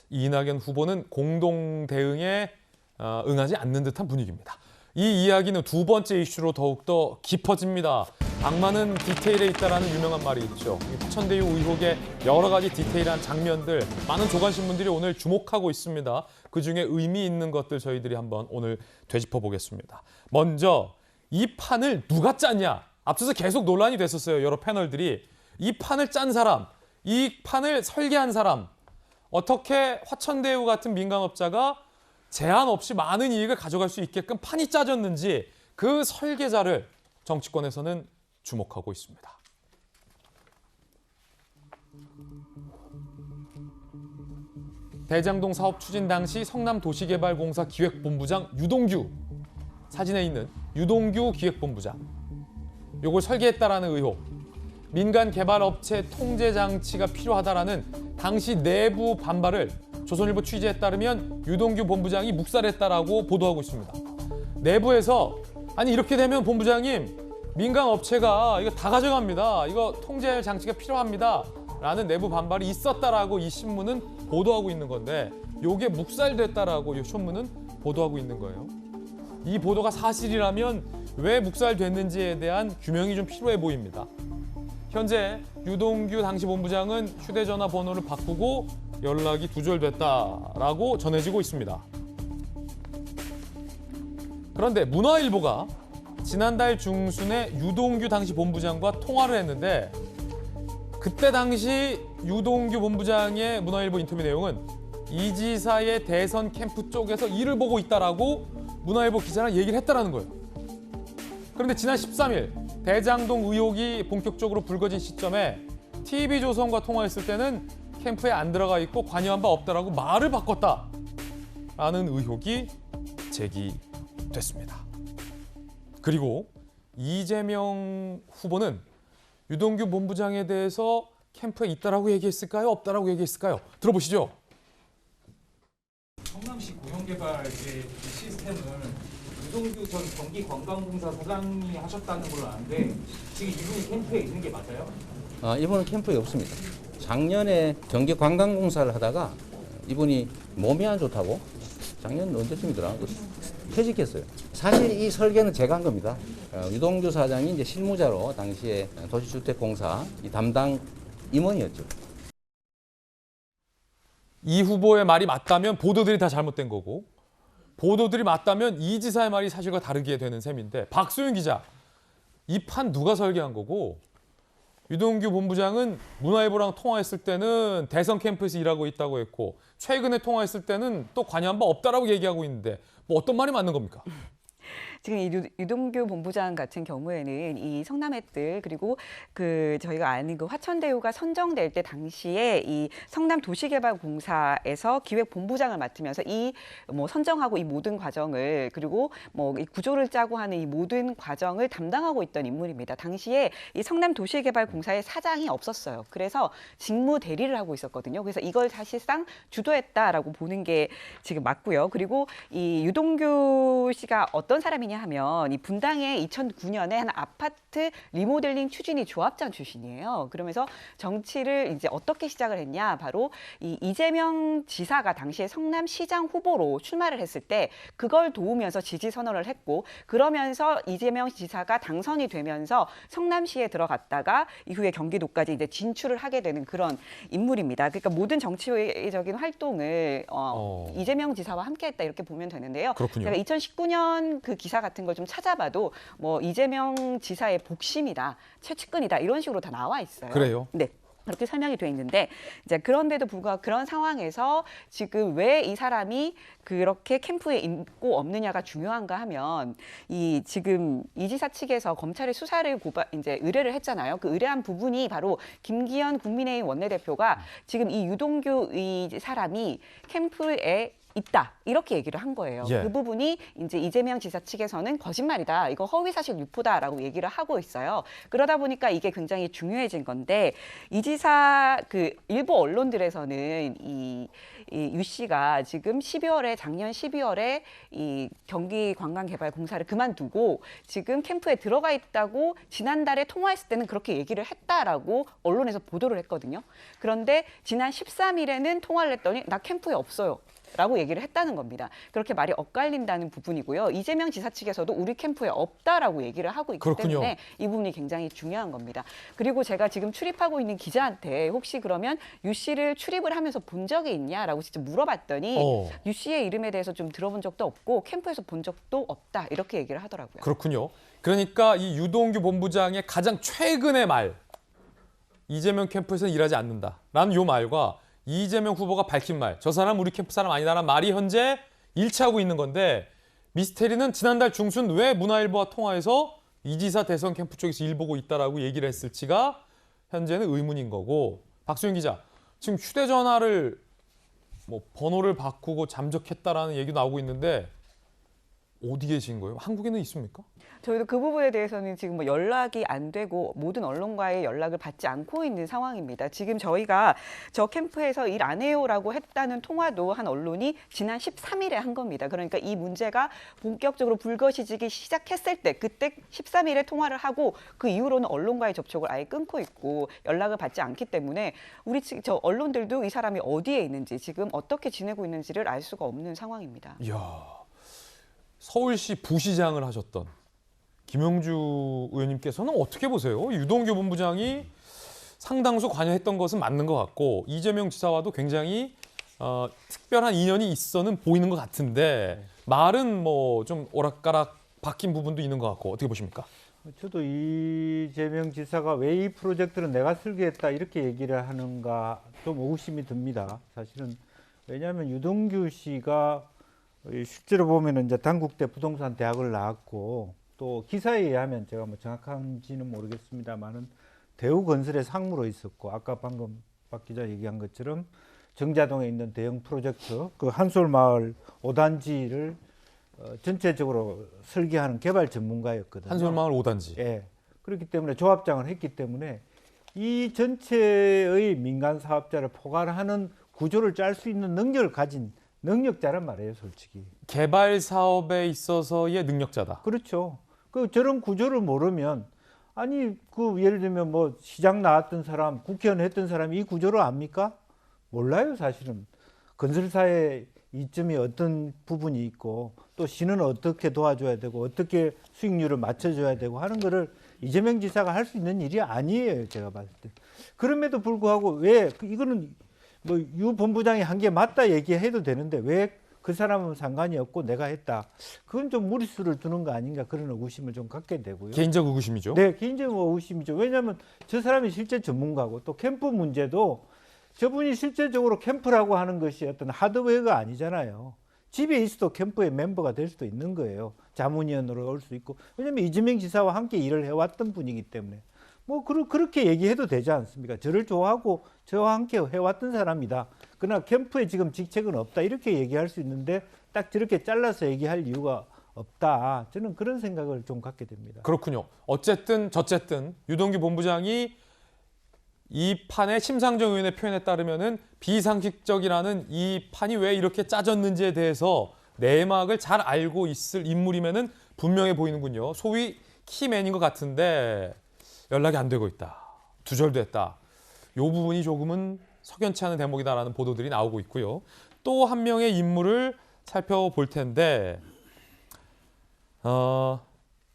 이낙연 후보는 공동 대응에 응하지 않는 듯한 분위기입니다. 이 이야기는 두 번째 이슈로 더욱더 깊어집니다. 악마는 디테일에 있다라는 유명한 말이 있죠. 화천대유 의혹의 여러 가지 디테일한 장면들, 많은 조간신문들이 오늘 주목하고 있습니다. 그중에 의미 있는 것들 저희들이 한번 오늘 되짚어 보겠습니다. 먼저 이 판을 누가 짰냐? 앞서서 계속 논란이 됐었어요. 여러 패널들이. 이 판을 짠 사람, 이 판을 설계한 사람, 어떻게 화천대유 같은 민간업자가 제한 없이 많은 이익을 가져갈 수 있게끔 판이 짜졌는지 그 설계자를 정치권에서는 주목하고 있습니다. 대장동 사업 추진 당시 성남도시개발공사 기획본부장 유동규, 사진에 있는 유동규 기획본부장, 요걸 설계했다라는 의혹, 민간 개발업체 통제 장치가 필요하다라는 당시 내부 반발을 조선일보 취재에 따르면 유동규 본부장이 묵살했다라고 보도하고 있습니다. 내부에서 아니 이렇게 되면 본부장님 민간 업체가 이거 다 가져갑니다. 이거 통제할 장치가 필요합니다. 라는 내부 반발이 있었다라고 이 신문은 보도하고 있는 건데 요게 묵살됐다라고 이 신문은 보도하고 있는 거예요. 이 보도가 사실이라면 왜 묵살됐는지에 대한 규명이 좀 필요해 보입니다. 현재 유동규 당시 본부장은 휴대전화 번호를 바꾸고 연락이 두절됐다라고 전해지고 있습니다. 그런데 문화일보가 지난달 중순에 유동규 당시 본부장과 통화를 했는데 그때 당시 유동규 본부장의 문화일보 인터뷰 내용은 이 지사의 대선 캠프 쪽에서 일을 보고 있다라고 문화일보 기자랑 얘기를 했다라는 거예요. 그런데 지난 13일 대장동 의혹이 본격적으로 불거진 시점에 TV조선과 통화했을 때는 캠프에 안 들어가 있고 관여한 바 없다라고 말을 바꿨다라는 의혹이 제기됐습니다. 그리고 이재명 후보는 유동규 본부장에 대해서 캠프에 있다라고 얘기했을까요? 없다라고 얘기했을까요? 들어보시죠. 성남시 고용개발 시스템을 유동규 전 경기관광공사 사장이 하셨다는 걸로 아는데 지금 이분이 캠프에 있는 게 맞아요? 이분은 캠프에 없습니다. 작년에 경기관광공사를 하다가 이분이 몸이 안 좋다고 작년 언제쯤이더라? 퇴직했어요. 사실 이 설계는 제가 한 겁니다. 유동규 사장이 이제 실무자로 당시에 도시주택공사 이 담당 임원이었죠. 이 후보의 말이 맞다면 보도들이 다 잘못된 거고 보도들이 맞다면 이 지사의 말이 사실과 다르게 되는 셈인데 박소윤 기자, 이 판 누가 설계한 거고 유동규 본부장은 문화일보랑 통화했을 때는 대선 캠프에서 일하고 있다고 했고 최근에 통화했을 때는 또 관여한 바 없다라고 얘기하고 있는데 뭐 어떤 말이 맞는 겁니까? 지금 이 유동규 본부장 같은 경우에는 이 성남했들 그리고 그 저희가 아는 그 화천대유가 선정될 때 당시에 이 성남도시개발공사에서 기획본부장을 맡으면서 이 뭐 선정하고 이 모든 과정을 그리고 뭐 이 구조를 짜고 하는 이 모든 과정을 담당하고 있던 인물입니다. 당시에 이 성남도시개발공사의 사장이 없었어요. 그래서 직무 대리를 하고 있었거든요. 그래서 이걸 사실상 주도했다라고 보는 게 지금 맞고요. 그리고 이 유동규 씨가 어떤 사람이냐 하면 이 분당에 2009년에 한 아파트 리모델링 추진위 조합장 출신이에요. 그러면서 정치를 이제 어떻게 시작을 했냐? 바로 이 이재명 지사가 당시에 성남시장 후보로 출마를 했을 때 그걸 도우면서 지지 선언을 했고 그러면서 이재명 지사가 당선이 되면서 성남시에 들어갔다가 이후에 경기도까지 이제 진출을 하게 되는 그런 인물입니다. 그러니까 모든 정치적인 활동을 이재명 지사와 함께했다 이렇게 보면 되는데요. 그렇군요. 제가 2019년 그 기사 같은 걸 좀 찾아봐도 뭐 이재명 지사의 복심이다, 최측근이다 이런 식으로 다 나와 있어요. 그래요? 네. 그렇게 설명이 돼 있는데 이제 그런데도 불구하고 그런 상황에서 지금 왜 이 사람이 그렇게 캠프에 있고 없느냐가 중요한가 하면 이 지금 이 지사 측에서 검찰의 수사를 이제 의뢰를 했잖아요. 그 의뢰한 부분이 바로 김기현 국민의힘 원내대표가 지금 이 유동규 이 사람이 캠프에 있다 이렇게 얘기를 한 거예요. 예. 그 부분이 이제 이재명 지사 측에서는 거짓말이다, 이거 허위사실 유포다라고 얘기를 하고 있어요. 그러다 보니까 이게 굉장히 중요해진 건데 이 지사 그 일부 언론들에서는 이 유 씨가 지금 작년 12월에 이 경기관광개발공사를 그만두고 지금 캠프에 들어가 있다고 지난달에 통화했을 때는 그렇게 얘기를 했다라고 언론에서 보도를 했거든요. 그런데 지난 13일에는 통화를 했더니 나 캠프에 없어요. 라고 얘기를 했다는 겁니다. 그렇게 말이 엇갈린다는 부분이고요. 이재명 지사 측에서도 우리 캠프에 없다라고 얘기를 하고 있기 그렇군요. 때문에 이 부분이 굉장히 중요한 겁니다. 그리고 제가 지금 출입하고 있는 기자한테 혹시 그러면 유 씨를 출입을 하면서 본 적이 있냐라고 진짜 물어봤더니 유 씨의 이름에 대해서 좀 들어본 적도 없고 캠프에서 본 적도 없다 이렇게 얘기를 하더라고요. 그렇군요. 그러니까 이 유동규 본부장의 가장 최근의 말, 이재명 캠프에서는 일하지 않는다라는 요 말과 이재명 후보가 밝힌 말, 저 사람 우리 캠프 사람 아니다라는 말이 현재 일치하고 있는 건데 미스테리는 지난달 중순 왜 문화일보와 통화해서 이 지사 대선 캠프 쪽에서 일 보고 있다라고 얘기를 했을지가 현재는 의문인 거고 박수영 기자, 지금 휴대전화를 뭐 번호를 바꾸고 잠적했다라는 얘기도 나오고 있는데 어디 계신 거예요? 한국에는 있습니까? 저희도 그 부분에 대해서는 지금 뭐 연락이 안 되고 모든 언론과의 연락을 받지 않고 있는 상황입니다. 지금 저희가 저 캠프에서 일 안 해요라고 했다는 통화도 한 언론이 지난 13일에 한 겁니다. 그러니까 이 문제가 본격적으로 불거지기 시작했을 때 그때 13일에 통화를 하고 그 이후로는 언론과의 접촉을 아예 끊고 있고 연락을 받지 않기 때문에 우리 저 언론들도 이 사람이 어디에 있는지 지금 어떻게 지내고 있는지를 알 수가 없는 상황입니다. 이야, 서울시 부시장을 하셨던 김영주 의원님께서는 어떻게 보세요? 유동규 본부장이 상당수 관여했던 것은 맞는 것 같고 이재명 지사와도 굉장히 특별한 인연이 있어는 보이는 것 같은데 말은 뭐 좀 오락가락 바뀐 부분도 있는 것 같고 어떻게 보십니까? 저도 이재명 지사가 왜 이 프로젝트를 내가 설계했다 이렇게 얘기를 하는가 좀 의구심이 듭니다. 사실은 왜냐하면 유동규 씨가 실제로 보면은 이제 단국대 부동산 대학을 나왔고 또 기사에 의하면 제가 뭐 정확한지는 모르겠습니다만은 대우건설의 상무로 있었고 아까 방금 박 기자 얘기한 것처럼 정자동에 있는 대형 프로젝트 그 한솔마을 5단지를 전체적으로 설계하는 개발 전문가였거든요. 한솔마을 5단지. 예. 그렇기 때문에 조합장을 했기 때문에 이 전체의 민간 사업자를 포괄하는 구조를 짤 수 있는 능력을 가진 능력자란 말이에요, 솔직히. 개발 사업에 있어서의 능력자다. 그렇죠. 그 저런 구조를 모르면 아니 그 예를 들면 뭐 시장 나왔던 사람, 국회의원 했던 사람이 이 구조를 압니까? 몰라요, 사실은. 건설사의 이점이 어떤 부분이 있고 또 시는 어떻게 도와줘야 되고 어떻게 수익률을 맞춰줘야 되고 하는 거를 이재명 지사가 할 수 있는 일이 아니에요, 제가 봤을 때. 그럼에도 불구하고 왜 이거는 뭐 유 본부장이 한 게 맞다 얘기해도 되는데 왜 그 사람은 상관이 없고 내가 했다. 그건 좀 무리수를 두는 거 아닌가 그런 의구심을 좀 갖게 되고요. 개인적 의구심이죠. 네, 개인적 의구심이죠. 왜냐하면 저 사람이 실제 전문가고 또 캠프 문제도 저분이 실제적으로 캠프라고 하는 것이 어떤 하드웨어가 아니잖아요. 집에 있어도 캠프의 멤버가 될 수도 있는 거예요. 자문위원으로 올 수 있고. 왜냐하면 이재명 지사와 함께 일을 해왔던 분이기 때문에. 뭐 그렇게 얘기해도 되지 않습니까? 저를 좋아하고 저와 함께 해왔던 사람이다. 그러나 캠프에 지금 직책은 없다. 이렇게 얘기할 수 있는데 딱 저렇게 잘라서 얘기할 이유가 없다. 저는 그런 생각을 좀 갖게 됩니다. 그렇군요. 어쨌든 저쨌든 유동규 본부장이 이 판의 심상정 의원의 표현에 따르면은 비상식적이라는 이 판이 왜 이렇게 짜졌는지에 대해서 내막을 잘 알고 있을 인물이면은 분명해 보이는군요. 소위 키맨인 것 같은데 연락이 안 되고 있다. 두절됐다. 이 부분이 조금은 석연치 않은 대목이다라는 보도들이 나오고 있고요. 또 한 명의 인물을 살펴볼 텐데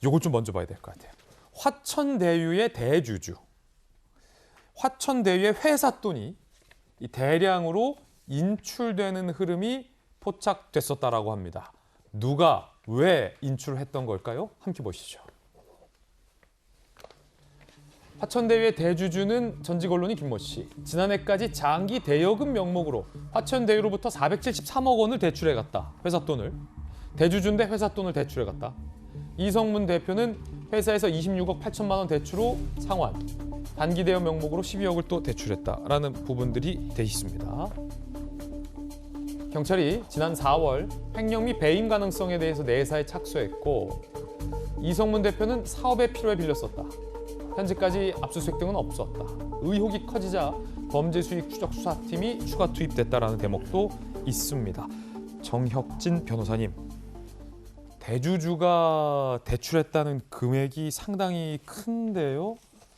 요걸 좀 먼저 봐야 될 것 같아요. 화천대유의 대주주. 화천대유의 회사 돈이 이 대량으로 인출되는 흐름이 포착됐었다라고 합니다. 누가 왜 인출을 했던 걸까요? 함께 보시죠. 화천대유의 대주주는 전직 언론인 김모 씨. 지난해까지 장기 대여금 명목으로 화천대유로부터 473억 원을 대출해갔다. 회사 돈을. 대주주인데 회사 돈을 대출해갔다. 이성문 대표는 회사에서 26억 8천만 원 대출로 상환. 단기 대여 명목으로 12억을 또 대출했다라는 부분들이 돼 있습니다. 경찰이 지난 4월 횡령 및 배임 가능성에 대해서 내사에 착수했고 이성문 대표는 사업에 필요해 빌렸었다. 현재까지 압수수색 등은 없었다. 의혹이 커지자 범죄 수익 추적 수사팀이 추가 투입됐다라는 대목도 있습니다. 정혁진 변호사님, 대주주가 대출했다는 금액이 상당히 큰데요.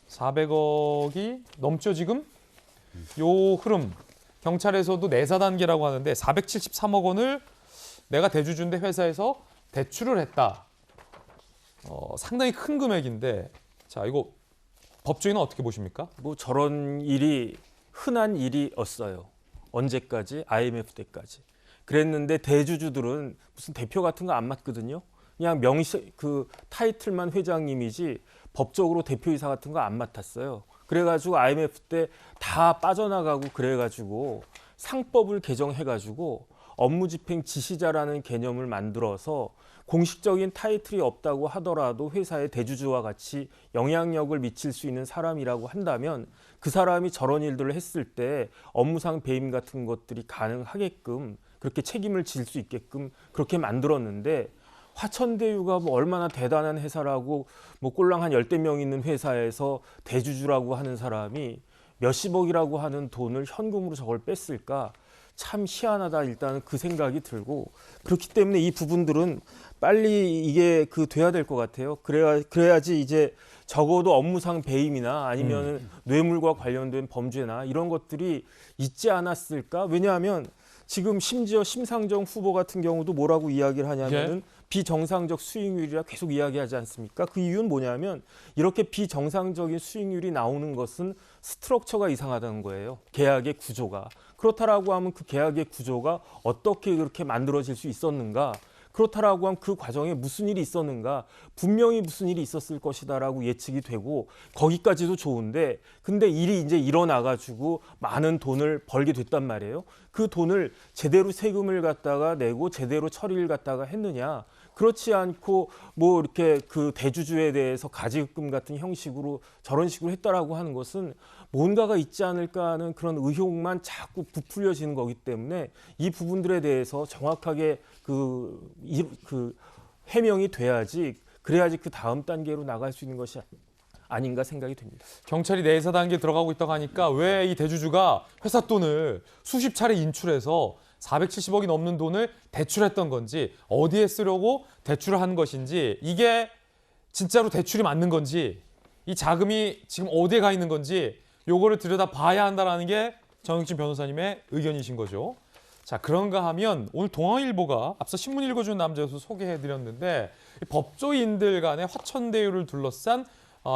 400억이 넘죠 지금? 요 흐름 경찰에서도 내사 단계라고 하는데 473억 원을 내가 대주주인데 회사에서 대출을 했다. 상당히 큰 금액인데 자 이거 법조인은 어떻게 보십니까? 뭐 저런 일이 흔한 일이었어요. 언제까지? IMF 때까지. 그랬는데 대주주들은 무슨 대표 같은 거 안 맡거든요. 그냥 그 타이틀만 회장님이지 법적으로 대표이사 같은 거 안 맡았어요. 그래가지고 IMF 때 다 빠져나가고 그래가지고 상법을 개정해가지고 업무집행 지시자라는 개념을 만들어서 공식적인 타이틀이 없다고 하더라도 회사의 대주주와 같이 영향력을 미칠 수 있는 사람이라고 한다면 그 사람이 저런 일들을 했을 때 업무상 배임 같은 것들이 가능하게끔 그렇게 책임을 질 수 있게끔 그렇게 만들었는데 화천대유가 뭐 얼마나 대단한 회사라고 뭐 꼴랑 한 10대 명 있는 회사에서 대주주라고 하는 사람이 몇십억이라고 하는 돈을 현금으로 저걸 뺐을까? 참 희한하다 일단은 그 생각이 들고 그렇기 때문에 이 부분들은 빨리 이게 돼야 될 것 같아요. 그래야지 이제 적어도 업무상 배임이나 아니면 뇌물과 관련된 범죄나 이런 것들이 있지 않았을까? 왜냐하면 지금 심지어 심상정 후보 같은 경우도 뭐라고 이야기를 하냐면은 비정상적 수익률이라 계속 이야기하지 않습니까? 그 이유는 뭐냐면 이렇게 비정상적인 수익률이 나오는 것은 스트럭처가 이상하다는 거예요. 계약의 구조가. 그렇다라고 하면 그 계약의 구조가 어떻게 그렇게 만들어질 수 있었는가? 그렇다라고 하면 그 과정에 무슨 일이 있었는가? 분명히 무슨 일이 있었을 것이다라고 예측이 되고 거기까지도 좋은데 근데 일이 이제 일어나가지고 많은 돈을 벌게 됐단 말이에요. 그 돈을 제대로 세금을 갖다가 내고 제대로 처리를 갖다가 했느냐? 그렇지 않고 뭐 이렇게 그 대주주에 대해서 가지금 같은 형식으로 저런 식으로 했다라고 하는 것은 뭔가가 있지 않을까 하는 그런 의혹만 자꾸 부풀려지는 거기 때문에 이 부분들에 대해서 정확하게 그 해명이 돼야지 그래야지 그 다음 단계로 나갈 수 있는 것이 아닌가 생각이 됩니다. 경찰이 내사 단계에 들어가고 있다고 하니까 왜 이 대주주가 회사 돈을 수십 차례 인출해서 470억이 넘는 돈을 대출했던 건지 어디에 쓰려고 대출을 한 것인지 이게 진짜로 대출이 맞는 건지 이 자금이 지금 어디에 가 있는 건지 요거를 들여다 봐야 한다는 게 정혁진 변호사님의 의견이신 거죠. 자, 그런가 하면 오늘 동아일보가 앞서 신문 읽어주는 남자에서 소개해드렸는데 법조인들 간의 화천대유를 둘러싼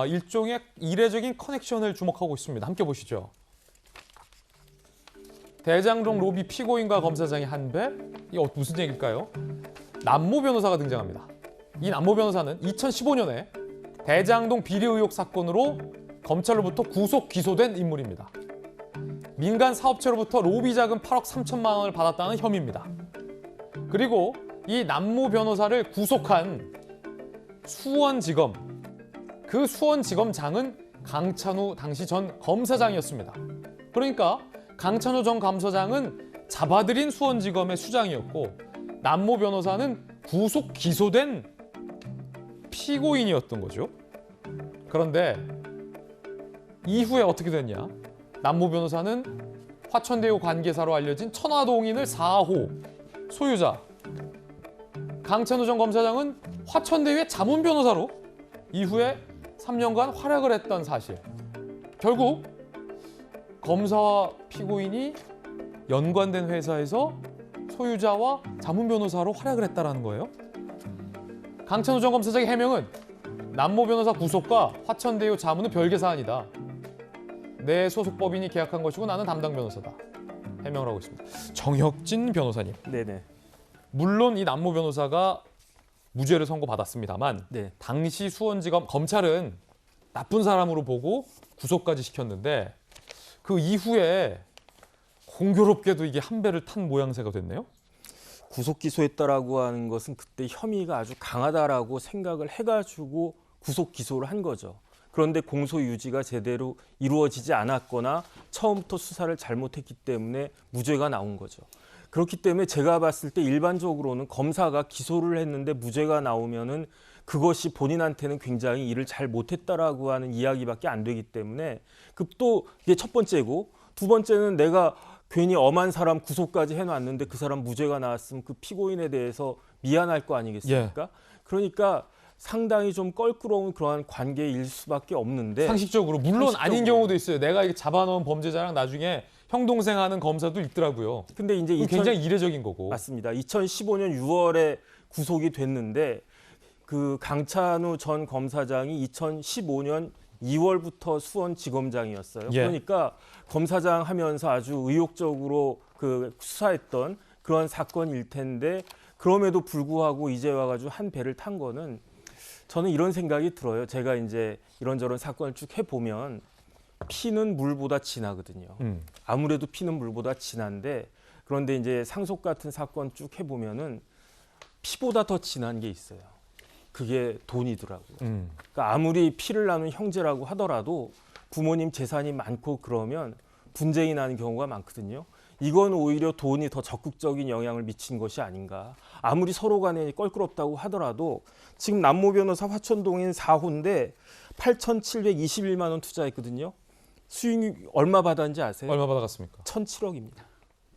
일종의 이례적인 커넥션을 주목하고 있습니다. 함께 보시죠. 대장동 로비 피고인과 검사장의 한배? 이게 무슨 얘기일까요? 남모 변호사가 등장합니다. 이 남모 변호사는 2015년에 대장동 비리 의혹 사건으로 검찰로부터 구속 기소된 인물입니다. 민간 사업체로부터 로비 자금 8억 3천만 원을 받았다는 혐의입니다. 그리고 이 남모 변호사를 구속한 수원지검, 그 수원지검장은 강찬우 당시 전 검사장이었습니다. 그러니까 강찬우 전 검사장은 잡아들인 수원지검의 수장이었고 남모 변호사는 구속 기소된 피고인이었던 거죠. 그런데 이후에 어떻게 됐냐? 남모 변호사는 화천대유 관계사로 알려진 천화동인을 4호 소유자, 강찬우 전 검사장은 화천대유의 자문 변호사로 이후에 3년간 활약을 했던 사실. 결국 검사와 피고인이 연관된 회사에서 소유자와 자문 변호사로 활약을 했다는 거예요. 강찬우 전 검사장의 해명은 남모 변호사 구속과 화천대유 자문은 별개 사안이다. 내 소속 법인이 계약한 것이고 나는 담당 변호사다. 해명을 하고 있습니다. 정혁진 변호사님. 네네. 물론 이 남모 변호사가 무죄를 선고받았습니다만 당시 수원지검 검찰은 나쁜 사람으로 보고 구속까지 시켰는데 그 이후에 공교롭게도 이게 한 배를 탄 모양새가 됐네요. 구속 기소했다라고 하는 것은 그때 혐의가 아주 강하다라고 생각을 해가지고 구속 기소를 한 거죠. 그런데 공소 유지가 제대로 이루어지지 않았거나 처음부터 수사를 잘못했기 때문에 무죄가 나온 거죠. 그렇기 때문에 제가 봤을 때 일반적으로는 검사가 기소를 했는데 무죄가 나오면은 그것이 본인한테는 굉장히 일을 잘 못했다라고 하는 이야기밖에 안 되기 때문에 또 이게 첫 번째고 두 번째는 내가 괜히 엄한 사람 구속까지 해놨는데 그 사람 무죄가 나왔으면 그 피고인에 대해서 미안할 거 아니겠습니까? 그러니까 상당히 좀 껄끄러운 그러한 관계일 수밖에 없는데 상식적으로 물론 아닌 경우도 있어요. 내가 이게 잡아놓은 범죄자랑 나중에 형 동생 하는 검사도 있더라고요. 근데 이제 굉장히 이례적인 거고. 맞습니다. 2015년 6월에 구속이 됐는데 그 강찬우 전 검사장이 2015년 2월부터 수원지검장이었어요. 그러니까 검사장 하면서 아주 의욕적으로 그 수사했던 그런 사건일 텐데 그럼에도 불구하고 이제 와가지고 한 배를 탄 거는 저는 이런 생각이 들어요. 제가 이제 이런저런 사건을 쭉 해보면 피는 물보다 진하거든요. 아무래도 피는 물보다 진한데 그런데 이제 상속 같은 사건 쭉 해보면은 피보다 더 진한 게 있어요. 그게 돈이더라고요. 그러니까 아무리 피를 나눈 형제라고 하더라도 부모님 재산이 많고 그러면 분쟁이 나는 경우가 많거든요. 이건 오히려 돈이 더 적극적인 영향을 미친 것이 아닌가. 아무리 서로 간에 껄끄럽다고 하더라도 지금 남모 변호사 화천동인 4호인데 8,721만 원 투자했거든요. 수익 얼마 받았는지 아세요? 얼마 받아갔습니까? 1,007억입니다.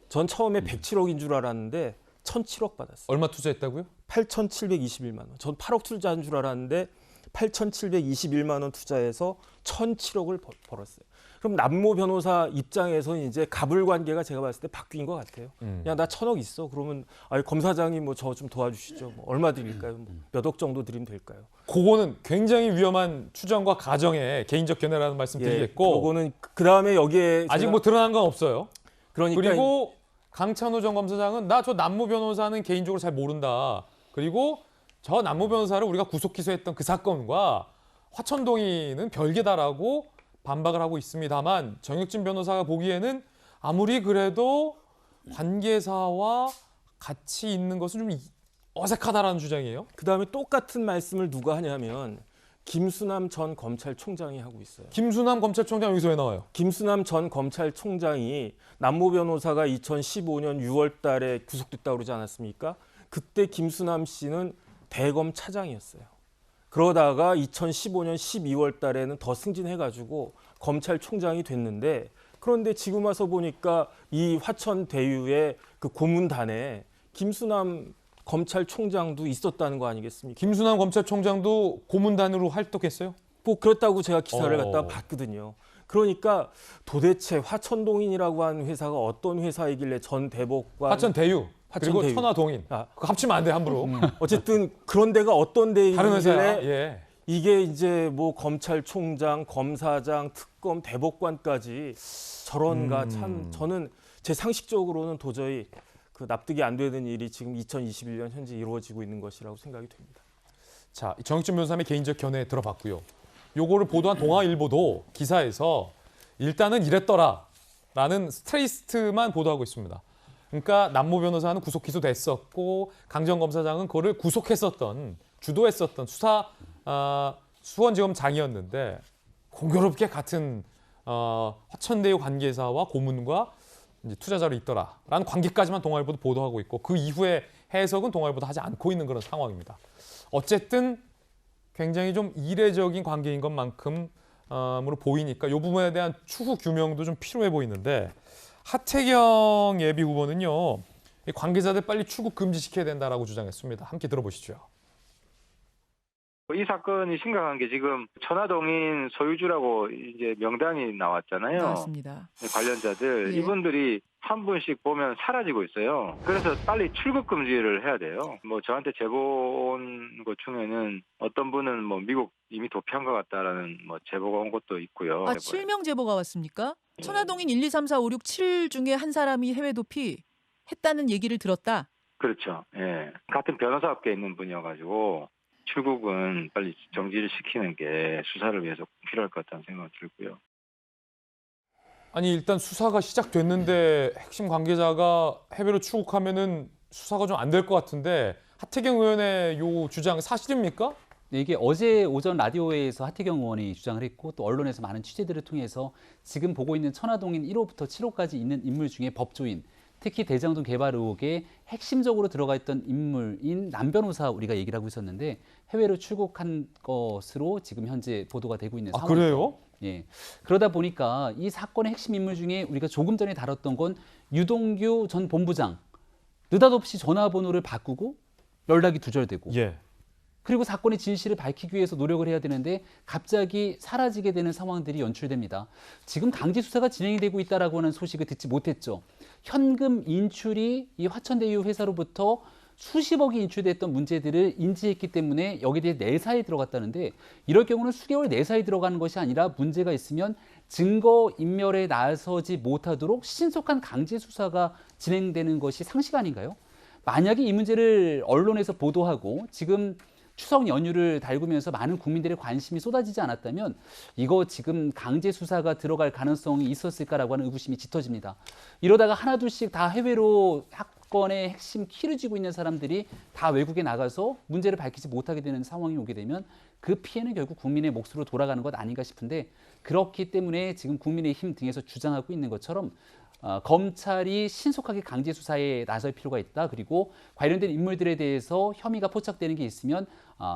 전 처음에 107억인 줄 알았는데 1,007억 받았어요. 얼마 투자했다고요? 8,721만 원. 전 8억 투자한 줄 알았는데 8,721만 원 투자해서 1,007억을 벌었어요. 그럼 남모 변호사 입장에서는 이제 갑을 관계가 제가 봤을 때 바뀐 것 같아요. 야, 나 1,000억 있어. 그러면 검사장이 뭐 저 좀 도와주시죠. 뭐 얼마 드릴까요? 몇 억 정도 드리면 될까요? 그거는 굉장히 위험한 추정과 가정의 개인적 견해라는 말씀 드리겠고. 그거는 그 다음에 여기에 아직 뭐 드러난 건 없어요. 그러니까 그리고 강찬호 전 검사장은 나 저 남모 변호사는 개인적으로 잘 모른다. 그리고 저 남모 변호사를 우리가 구속 기소했던 그 사건과 화천동인은 별개다라고 반박을 하고 있습니다만 정혁진 변호사가 보기에는 아무리 그래도 관계사와 같이 있는 것은 좀 어색하다라는 주장이에요. 그다음에 똑같은 말씀을 누가 하냐면 김수남 전 검찰총장이 하고 있어요. 김수남 검찰총장 여기서 왜 나와요? 김수남 전 검찰총장이 남모 변호사가 2015년 6월 달에 구속됐다고 그러지 않았습니까? 그때 김수남 씨는 대검 차장이었어요. 그러다가 2015년 12월 달에는 더 승진해가지고 검찰총장이 됐는데 그런데 지금 와서 보니까 이 화천대유의 그 고문단에 김수남 검찰총장도 있었다는 거 아니겠습니까? 김수남 검찰총장도 고문단으로 활동했어요? 뭐 그렇다고 제가 기사를 갖다 봤거든요. 그러니까 도대체 화천동인이라고 하는 회사가 어떤 회사이길래 전 대법관 화천대유 그리고 화천대유. 천화동인 그거 합치면 안 돼 함부로. 어쨌든 그런 데가 어떤 다른 회사야. 데이길래 예. 이게 이제 뭐 검찰총장, 검사장, 특검, 대법관까지 저런가 참 저는 제 상식적으로는 도저히 그 납득이 안 되는 일이 지금 2021년 현재 이루어지고 있는 것이라고 생각이 됩니다. 자, 정혁진 변호사의 개인적 견해 들어봤고요. 요거를 보도한 동아일보도 기사에서 일단은 이랬더라라는 스트레이트만 보도하고 있습니다. 그러니까 남모 변호사는 구속 기소됐었고 강정 검사장은 그거를 구속했었던 주도했었던 수원지검장이었는데 공교롭게 같은 화천대유 관계사와 고문과 이제 투자자로 있더라라는 관계까지만 동아일보도 보도하고 있고 그 이후에 해석은 동아일보도 하지 않고 있는 그런 상황입니다. 어쨌든 굉장히 좀 이례적인 관계인 것만큼으로 보이니까 이 부분에 대한 추후 규명도 좀 필요해 보이는데 하태경 예비 후보는요. 이 관계자들 빨리 출국 금지시켜야 된다라고 주장했습니다. 함께 들어보시죠. 이 사건이 심각한 게 지금 천화동인 소유주라고 이제 명단이 나왔잖아요. 맞습니다. 관련자들 예. 이분들이 한 분씩 보면 사라지고 있어요. 그래서 빨리 출국 금지를 해야 돼요. 뭐 저한테 제보 온 것 중에는 어떤 분은 뭐 미국 이미 도피한 것 같다라는 뭐 제보가 온 것도 있고요. 아, 실명 제보가 왔습니까? 천화동인 1, 2, 3, 4, 5, 6, 7 중에 한 사람이 해외 도피 했다는 얘기를 들었다. 그렇죠. 예. 같은 변호사 업계에 있는 분이어가지고 출국은 빨리 정지를 시키는 게 수사를 위해서 필요할 것 같다는 생각이 들고요. 아니 일단 수사가 시작됐는데 핵심 관계자가 해외로 출국하면은 수사가 좀 안 될 것 같은데 하태경 의원의 요 주장 사실입니까? 네, 이게 어제 오전 라디오에서 하태경 의원이 주장을 했고 또 언론에서 많은 취재들을 통해서 지금 보고 있는 천화동인 1호부터 7호까지 있는 인물 중에 법조인 특히 대장동 개발 의혹에 핵심적으로 들어가 있던 인물인 남 변호사 우리가 얘기를 하고 있었는데 해외로 출국한 것으로 지금 현재 보도가 되고 있는 상황이죠. 그래요? 예. 그러다 보니까 이 사건의 핵심 인물 중에 우리가 조금 전에 다뤘던 건 유동규 전 본부장 느닷없이 전화번호를 바꾸고 연락이 두절되고 예. 그리고 사건의 진실을 밝히기 위해서 노력을 해야 되는데 갑자기 사라지게 되는 상황들이 연출됩니다. 지금 강제 수사가 진행이 되고 있다라고 하는 소식을 듣지 못했죠. 현금 인출이 이 화천대유 회사로부터 수십억이 인출됐던 문제들을 인지했기 때문에 여기에 대해 내사에 들어갔다는데 이럴 경우는 수개월 내사에 들어가는 것이 아니라 문제가 있으면 증거 인멸에 나서지 못하도록 신속한 강제 수사가 진행되는 것이 상식 아닌가요? 만약에 이 문제를 언론에서 보도하고 지금 추석 연휴를 달구면서 많은 국민들의 관심이 쏟아지지 않았다면 이거 지금 강제 수사가 들어갈 가능성이 있었을까라고 하는 의구심이 짙어집니다. 이러다가 하나둘씩 다 해외로 사건의 핵심 키를 쥐고 있는 사람들이 다 외국에 나가서 문제를 밝히지 못하게 되는 상황이 오게 되면 그 피해는 결국 국민의 몫으로 돌아가는 것 아닌가 싶은데 그렇기 때문에 지금 국민의힘 등에서 주장하고 있는 것처럼 검찰이 신속하게 강제 수사에 나설 필요가 있다. 그리고 관련된 인물들에 대해서 혐의가 포착되는 게 있으면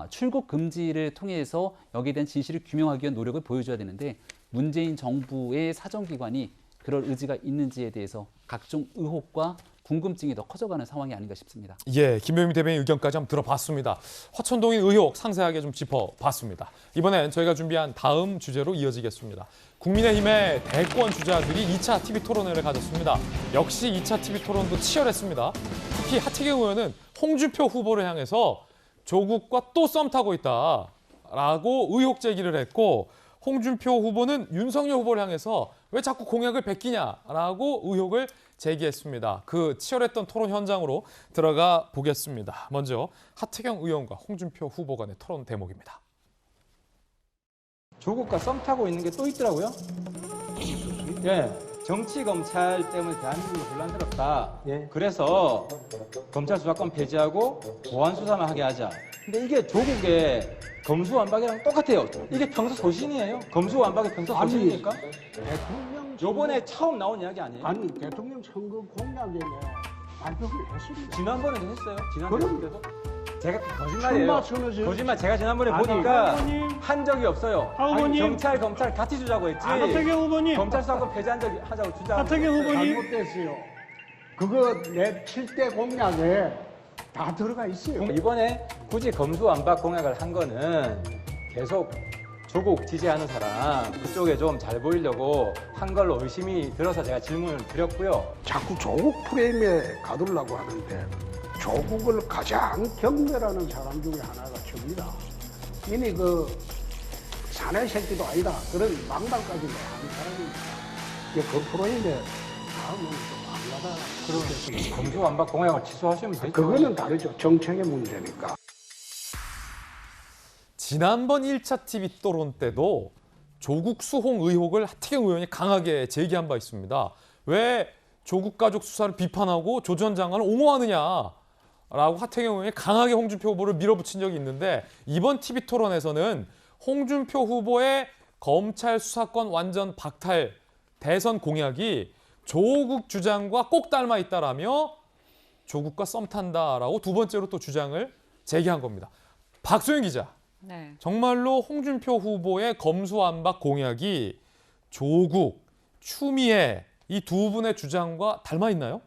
출국 금지를 통해서 여기에 대한 진실을 규명하기 위한 노력을 보여줘야 되는데 문재인 정부의 사정기관이 그럴 의지가 있는지에 대해서 각종 의혹과 궁금증이 더 커져가는 상황이 아닌가 싶습니다. 예, 김병민 대변인 의견까지 한번 들어봤습니다. 화천동인 의혹 상세하게 좀 짚어봤습니다. 이번엔 저희가 준비한 다음 주제로 이어지겠습니다. 국민의힘의 대권 주자들이 2차 TV 토론회를 가졌습니다. 역시 2차 TV 토론도 치열했습니다. 특히 하태경 의원은 홍준표 후보를 향해서 조국과 또 썸 타고 있다라고 의혹 제기를 했고 홍준표 후보는 윤석열 후보를 향해서 왜 자꾸 공약을 베끼냐라고 의혹을 제기했습니다. 그 치열했던 토론 현장으로 들어가 보겠습니다. 먼저 하태경 의원과 홍준표 후보 간의 토론 대목입니다. 조국과 썸 타고 있는 게 또 있더라고요. 예, 정치 검찰 때문에 대한민국이 혼란스럽다. 그래서 검찰 수사권 폐지하고 보안 수사만 하게 하자. 근데 이게 조국의 검수완박이랑 똑같아요. 이게 평소 소신이에요? 검수완박이 평소 소신입니까? 대통령 요번에 처음 나온 이야기 아니에요? 아니 대통령 선거 공약에 발표를 했습니다. 지난번에도 했어요. 지난번에 그럼. 때도. 제가 거짓말이에요. 선거 거짓말 제가 지난번에 아니, 보니까 후보님. 한 적이 없어요. 아니, 후보님. 경찰 검찰 같이 주자고 했지. 하태경 후보님. 검찰 수사권 폐지한 적이 하자고 주자고. 하태경 후보님. 했어요. 잘못됐어요. 그거 내 7대 공약에 다 들어가 있어요. 이번에 굳이 검수완박 공약을 한 거는 계속 조국 지지하는 사람 그쪽에 좀 잘 보이려고 한 걸로 의심이 들어서 제가 질문을 드렸고요. 자꾸 조국 프레임에 가두려고 하는데 조국을 가장 경멸하는 사람 중에 하나가 저입니다. 이미 그 사내 새끼도 아니다. 그런 막말까지 하는 사람입니다. 그 프레임에 다음은 좀 안가다. 그럼 검수완박 공약을 취소하시면 되죠. 그거는 다르죠. 정책의 문제니까. 지난번 1차 TV 토론 때도 조국 수홍 의혹을 하태경 의원이 강하게 제기한 바 있습니다. 왜 조국 가족 수사를 비판하고 조 전 장관을 옹호하느냐라고 하태경 의원이 강하게 홍준표 후보를 밀어붙인 적이 있는데 이번 TV 토론에서는 홍준표 후보의 검찰 수사권 완전 박탈 대선 공약이 조국 주장과 꼭 닮아 있다라며 조국과 썸 탄다라고 두 번째로 또 주장을 제기한 겁니다. 박소영 기자. 네. 정말로 홍준표 후보의 검수완박 공약이 조국, 추미애 이 두 분의 주장과 닮아 있나요?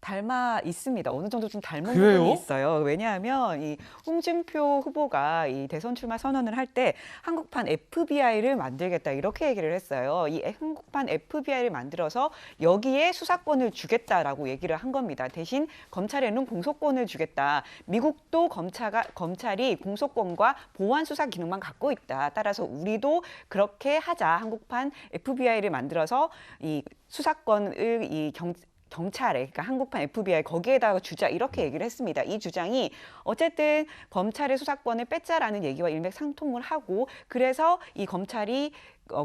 닮아 있습니다. 어느 정도 좀 닮은 그래요? 부분이 있어요. 왜냐하면 이 홍준표 후보가 이 대선 출마 선언을 할 때 한국판 FBI를 만들겠다 이렇게 얘기를 했어요. 이 한국판 FBI를 만들어서 여기에 수사권을 주겠다라고 얘기를 한 겁니다. 대신 검찰에는 공소권을 주겠다. 미국도 검찰이 공소권과 보안 수사 기능만 갖고 있다. 따라서 우리도 그렇게 하자. 한국판 FBI를 만들어서 이 수사권을 경찰에, 그러니까 한국판 FBI 거기에다가 주자 이렇게 얘기를 했습니다. 이 주장이 어쨌든 검찰의 수사권을 뺏자라는 얘기와 일맥상통을 하고 그래서 이 검찰이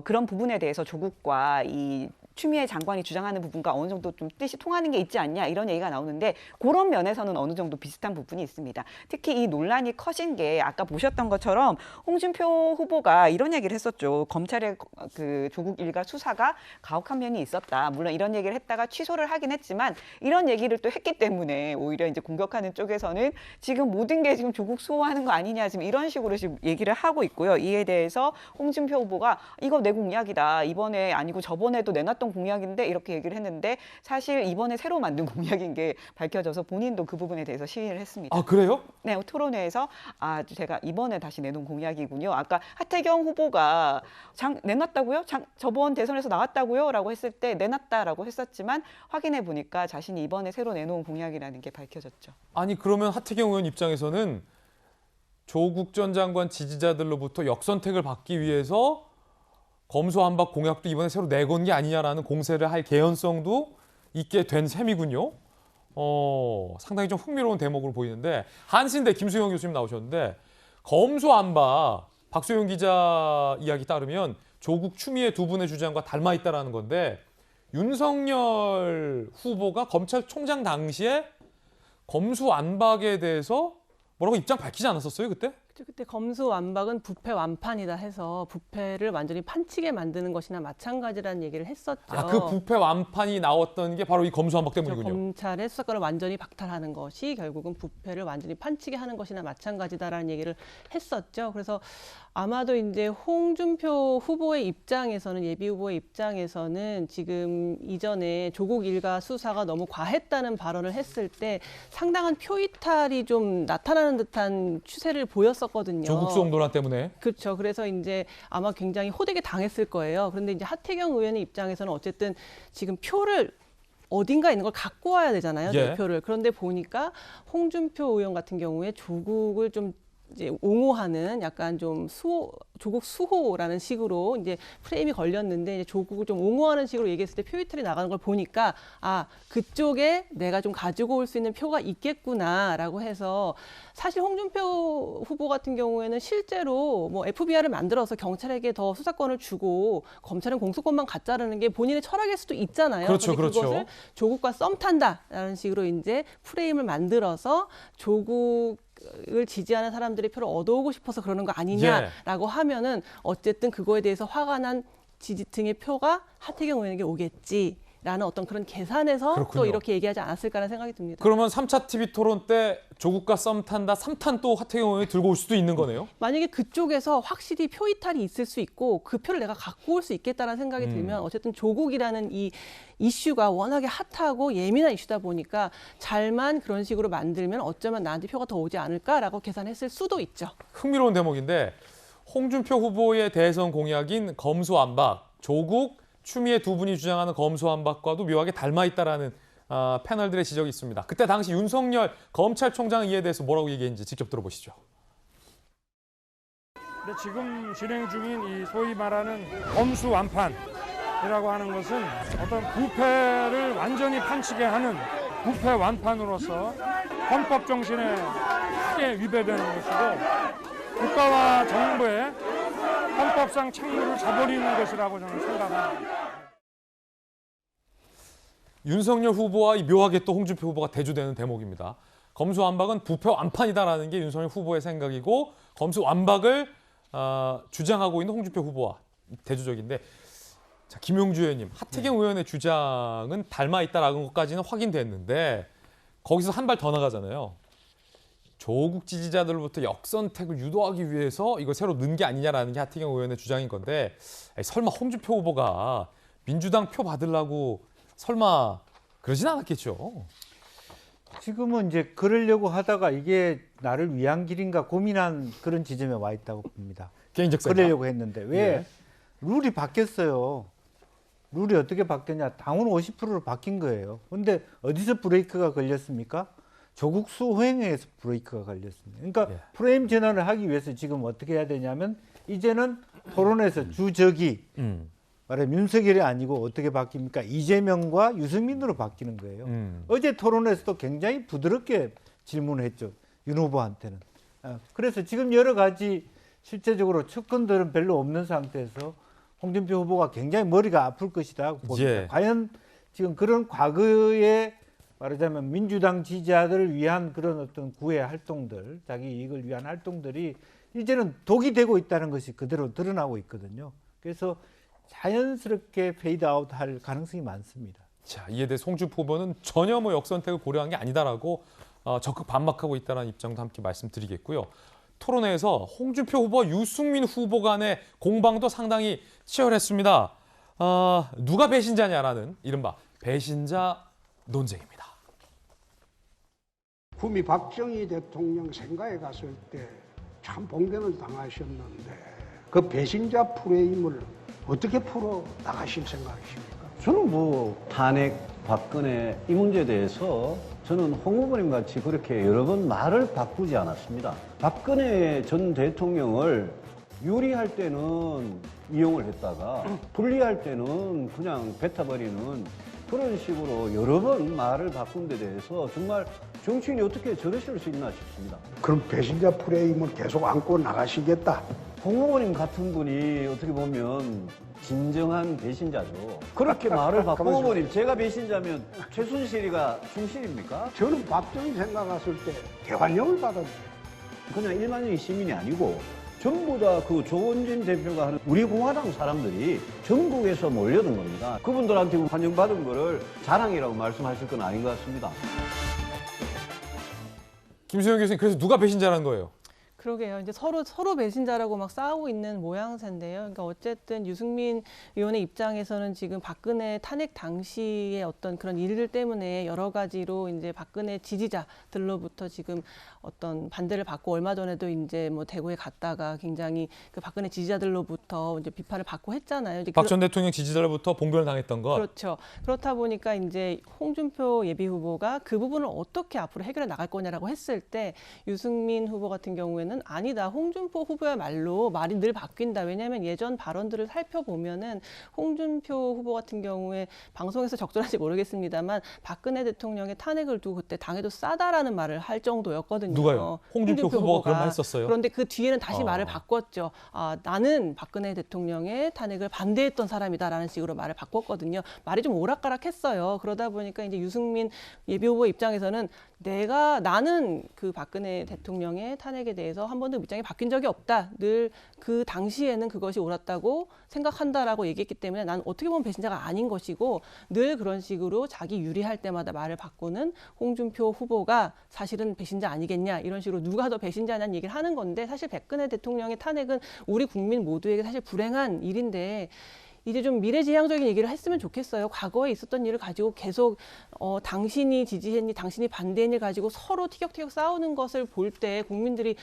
그런 부분에 대해서 조국과 이 추미애 장관이 주장하는 부분과 어느 정도 좀 뜻이 통하는 게 있지 않냐 이런 얘기가 나오는데 그런 면에서는 어느 정도 비슷한 부분이 있습니다. 특히 이 논란이 커진 게 아까 보셨던 것처럼 홍준표 후보가 이런 얘기를 했었죠. 검찰의 그 조국 일가 수사가 가혹한 면이 있었다. 물론 이런 얘기를 했다가 취소를 하긴 했지만 이런 얘기를 또 했기 때문에 오히려 이제 공격하는 쪽에서는 지금 모든 게 지금 조국 수호하는 거 아니냐 지금 이런 식으로 지금 얘기를 하고 있고요. 이에 대해서 홍준표 후보가 이거 내 공약이다. 이번에 아니고 저번에도 내놨던 공약인데 이렇게 얘기를 했는데 사실 이번에 새로 만든 공약인 게 밝혀져서 본인도 그 부분에 대해서 시인을 했습니다. 아 그래요? 네, 토론회에서 제가 이번에 다시 내놓은 공약이군요. 아까 하태경 후보가 내놨다고요? 저번 대선에서 나왔다고요? 라고 했을 때 내놨다라고 했었지만 확인해 보니까 자신이 이번에 새로 내놓은 공약이라는 게 밝혀졌죠. 아니 그러면 하태경 의원 입장에서는 조국 전 장관 지지자들로부터 역선택을 받기 위해서 검수완박 공약도 이번에 새로 내건 게 아니냐라는 공세를 할 개연성도 있게 된 셈이군요. 상당히 좀 흥미로운 대목으로 보이는데 한신대 김수영 교수님 나오셨는데 검수완박 박소영 기자 이야기 따르면 조국 추미애 두 분의 주장과 닮아 있다라는 건데 윤석열 후보가 검찰총장 당시에 검수완박에 대해서 뭐라고 입장 밝히지 않았었어요 그때? 그때 검수완박은 부패 완판이다 해서 부패를 완전히 판치게 만드는 것이나 마찬가지라는 얘기를 했었죠. 아, 그 부패 완판이 나왔던 게 바로 이 검수완박 때문이군요. 검찰의 수사권을 완전히 박탈하는 것이 결국은 부패를 완전히 판치게 하는 것이나 마찬가지다라는 얘기를 했었죠. 그래서 아마도 이제 홍준표 후보의 입장에서는, 예비 후보의 입장에서는 지금 이전에 조국 일가 수사가 너무 과했다는 발언을 했을 때 상당한 표 이탈이 좀 나타나는 듯한 추세를 보였었거든요. 조국 수용 논란 때문에. 그렇죠. 그래서 이제 아마 굉장히 호되게 당했을 거예요. 그런데 이제 하태경 의원의 입장에서는 어쨌든 지금 표를 어딘가 있는 걸 갖고 와야 되잖아요. 예. 내 표를. 그런데 보니까 홍준표 의원 같은 경우에 조국을 좀 이제 옹호하는 약간 좀 조국 수호라는 식으로 이제 프레임이 걸렸는데, 이제 조국을 좀 옹호하는 식으로 얘기했을 때 표 이탈이 나가는 걸 보니까 아, 그쪽에 내가 좀 가지고 올 수 있는 표가 있겠구나라고 해서, 사실 홍준표 후보 같은 경우에는 실제로 뭐 FBI를 만들어서 경찰에게 더 수사권을 주고 검찰은 공수권만 갖자라는 게 본인의 철학일 수도 있잖아요. 그렇죠, 그런데 그렇죠. 그것을 조국과 썸 탄다라는 식으로 이제 프레임을 만들어서 조국을 지지하는 사람들의 표를 얻어오고 싶어서 그러는 거 아니냐라고 하면은 어쨌든 그거에 대해서 화가 난 지지층의 표가 하태경 의원에게 오겠지라는 어떤 그런 계산에서 그렇군요. 또 이렇게 얘기하지 않았을까라는 생각이 듭니다. 그러면 3차 TV 토론 때 조국과 썸 탄다 3탄 또 하태경 의원이 들고 올 수도 있는 거네요? 만약에 그쪽에서 확실히 표 이탈이 있을 수 있고 그 표를 내가 갖고 올 수 있겠다는 생각이 들면, 어쨌든 조국이라는 이 이슈가 워낙에 핫하고 예민한 이슈다 보니까 잘만 그런 식으로 만들면 어쩌면 나한테 표가 더 오지 않을까라고 계산했을 수도 있죠. 흥미로운 대목인데, 홍준표 후보의 대선 공약인 검수완박, 조국, 추미애 두 분이 주장하는 검수완박과도 묘하게 닮아있다라는 패널들의 지적이 있습니다. 그때 당시 윤석열 검찰총장은 이에 대해서 뭐라고 얘기했는지 직접 들어보시죠. 근데 지금 진행 중인 이 소위 말하는 검수완판이라고 하는 것은 어떤 부패를 완전히 판치게 하는 부패 완판으로서 헌법 정신에 크게 위배되는 것이고, 국가와 정부의 헌법상 책무를 저버리는 것이라고 저는 생각합니다. 윤석열 후보와 묘하게 또 홍준표 후보가 대조되는 대목입니다. 검수완박은 부패 완판이다라는 게 윤석열 후보의 생각이고, 검수완박을 주장하고 있는 홍준표 후보와 대조적인데, 자, 김용주 의원님, 하태경 의원의 주장은 닮아있다라는 것까지는 확인됐는데 거기서 한 발 더 나가잖아요. 조국 지지자들로부터 역선택을 유도하기 위해서 이걸 새로 넣은 게 아니냐라는 게 하태경 의원의 주장인 건데, 설마 홍준표 후보가 민주당 표 받으려고 설마 그러진 않았겠죠? 지금은 이제 그러려고 하다가 이게 나를 위한 길인가 고민한 그런 지점에 와 있다고 봅니다. 개인적 생각. 그러려고 했는데 왜 룰이 바뀌었어요. 룰이 어떻게 바뀌었냐? 당원 50%로 바뀐 거예요. 그런데 어디서 브레이크가 걸렸습니까? 조국 수호행에서 브레이크가 걸렸습니다. 그러니까 프레임 전환을 하기 위해서 지금 어떻게 해야 되냐면, 이제는 토론에서 주적이 말하면 윤석열이 아니고 어떻게 바뀝니까? 이재명과 유승민으로 바뀌는 거예요. 어제 토론에서도 굉장히 부드럽게 질문을 했죠. 윤 후보한테는. 그래서 지금 여러 가지 실제적으로 측근들은 별로 없는 상태에서 홍준표 후보가 굉장히 머리가 아플 것이다 봅니다. 과연 지금 그런 과거에 말하자면 민주당 지지자들을 위한 그런 어떤 구애 활동들, 자기 이익을 위한 활동들이 이제는 독이 되고 있다는 것이 그대로 드러나고 있거든요. 그래서 자연스럽게 페이드아웃 할 가능성이 많습니다. 자, 이에 대해 홍준표 후보는 전혀 뭐 역선택을 고려한 게 아니다라고 적극 반박하고 있다는 입장도 함께 말씀드리겠고요. 토론회에서 홍준표 후보와 유승민 후보 간의 공방도 상당히 치열했습니다. 누가 배신자냐라는 이른바 배신자 논쟁입니다. 구미 박정희 대통령 생가에 갔을 때 참 봉변을 당하셨는데 그 배신자 프레임을 어떻게 풀어 나가실 생각이십니까? 저는 뭐 탄핵, 박근혜 이 문제에 대해서 저는 홍 후보님 같이 그렇게 여러 번 말을 바꾸지 않았습니다. 박근혜 전 대통령을 유리할 때는 이용을 했다가 불리할 때는 그냥 뱉어버리는 그런 식으로 여러 번 말을 바꾼 데 대해서 정말 정치인이 어떻게 저러실 수 있나 싶습니다. 그럼 배신자 프레임을 계속 안고 나가시겠다? 홍 후보님 같은 분이 어떻게 보면 진정한 배신자죠. 그렇게 말을 바꾸고 후보님, 제가 배신자면 최순실이가 충실입니까? 저는 박정희 생각 갔을 때 대환영을 받았는데 그냥 일반적인 시민이 아니고 전부 다 그 조원진 대표가 하는 우리 공화당 사람들이 전국에서 몰려든 겁니다. 그분들한테 환영받은 거를 자랑이라고 말씀하실 건 아닌 것 같습니다. 김수영 교수님, 그래서 누가 배신자라는 거예요? 그러게요. 이제 서로 배신자라고 막 싸우고 있는 모양새인데요. 그러니까 어쨌든 유승민 의원의 입장에서는 지금 박근혜 탄핵 당시의 어떤 그런 일들 때문에 여러 가지로 이제 박근혜 지지자들로부터 지금 어떤 반대를 받고 얼마 전에도 이제 뭐 대구에 갔다가 굉장히 그 박근혜 지지자들로부터 이제 비판을 받고 했잖아요. 박 전 대통령 지지자로부터 봉변을 당했던 것. 그렇죠. 그렇다 보니까 이제 홍준표 예비 후보가 그 부분을 어떻게 앞으로 해결해 나갈 거냐라고 했을 때 유승민 후보 같은 경우에는 아니다. 홍준표 후보야말로 말이 늘 바뀐다. 왜냐하면 예전 발언들을 살펴보면은 홍준표 후보 같은 경우에 방송에서 적절한지 모르겠습니다만 박근혜 대통령의 탄핵을 두고 그때 당해도 싸다라는 말을 할 정도였거든요. 누가요? 홍준표 후보가 그런 말 했었어요? 그런데 그 뒤에는 다시 말을 바꿨죠. 나는 박근혜 대통령의 탄핵을 반대했던 사람이다라는 식으로 말을 바꿨거든요. 말이 좀 오락가락했어요. 그러다 보니까 이제 유승민 예비 후보 입장에서는 나는 그 박근혜 대통령의 탄핵에 대해서 한 번도 입장이 바뀐 적이 없다. 늘 그 당시에는 그것이 옳았다고 생각한다라고 얘기했기 때문에 난 어떻게 보면 배신자가 아닌 것이고 늘 그런 식으로 자기 유리할 때마다 말을 바꾸는 홍준표 후보가 사실은 배신자 아니겠냐 이런 식으로 누가 더 배신자냐는 얘기를 하는 건데 사실 박근혜 대통령의 탄핵은 우리 국민 모두에게 사실 불행한 일인데 이제 좀 미래지향적인 얘기를 했으면 좋겠어요. 과거에 있었던 일을 가지고 계속 당신이 지지했니, 당신이 반대했니 가지고 서로 티격태격 싸우는 것을 볼 때 국민들이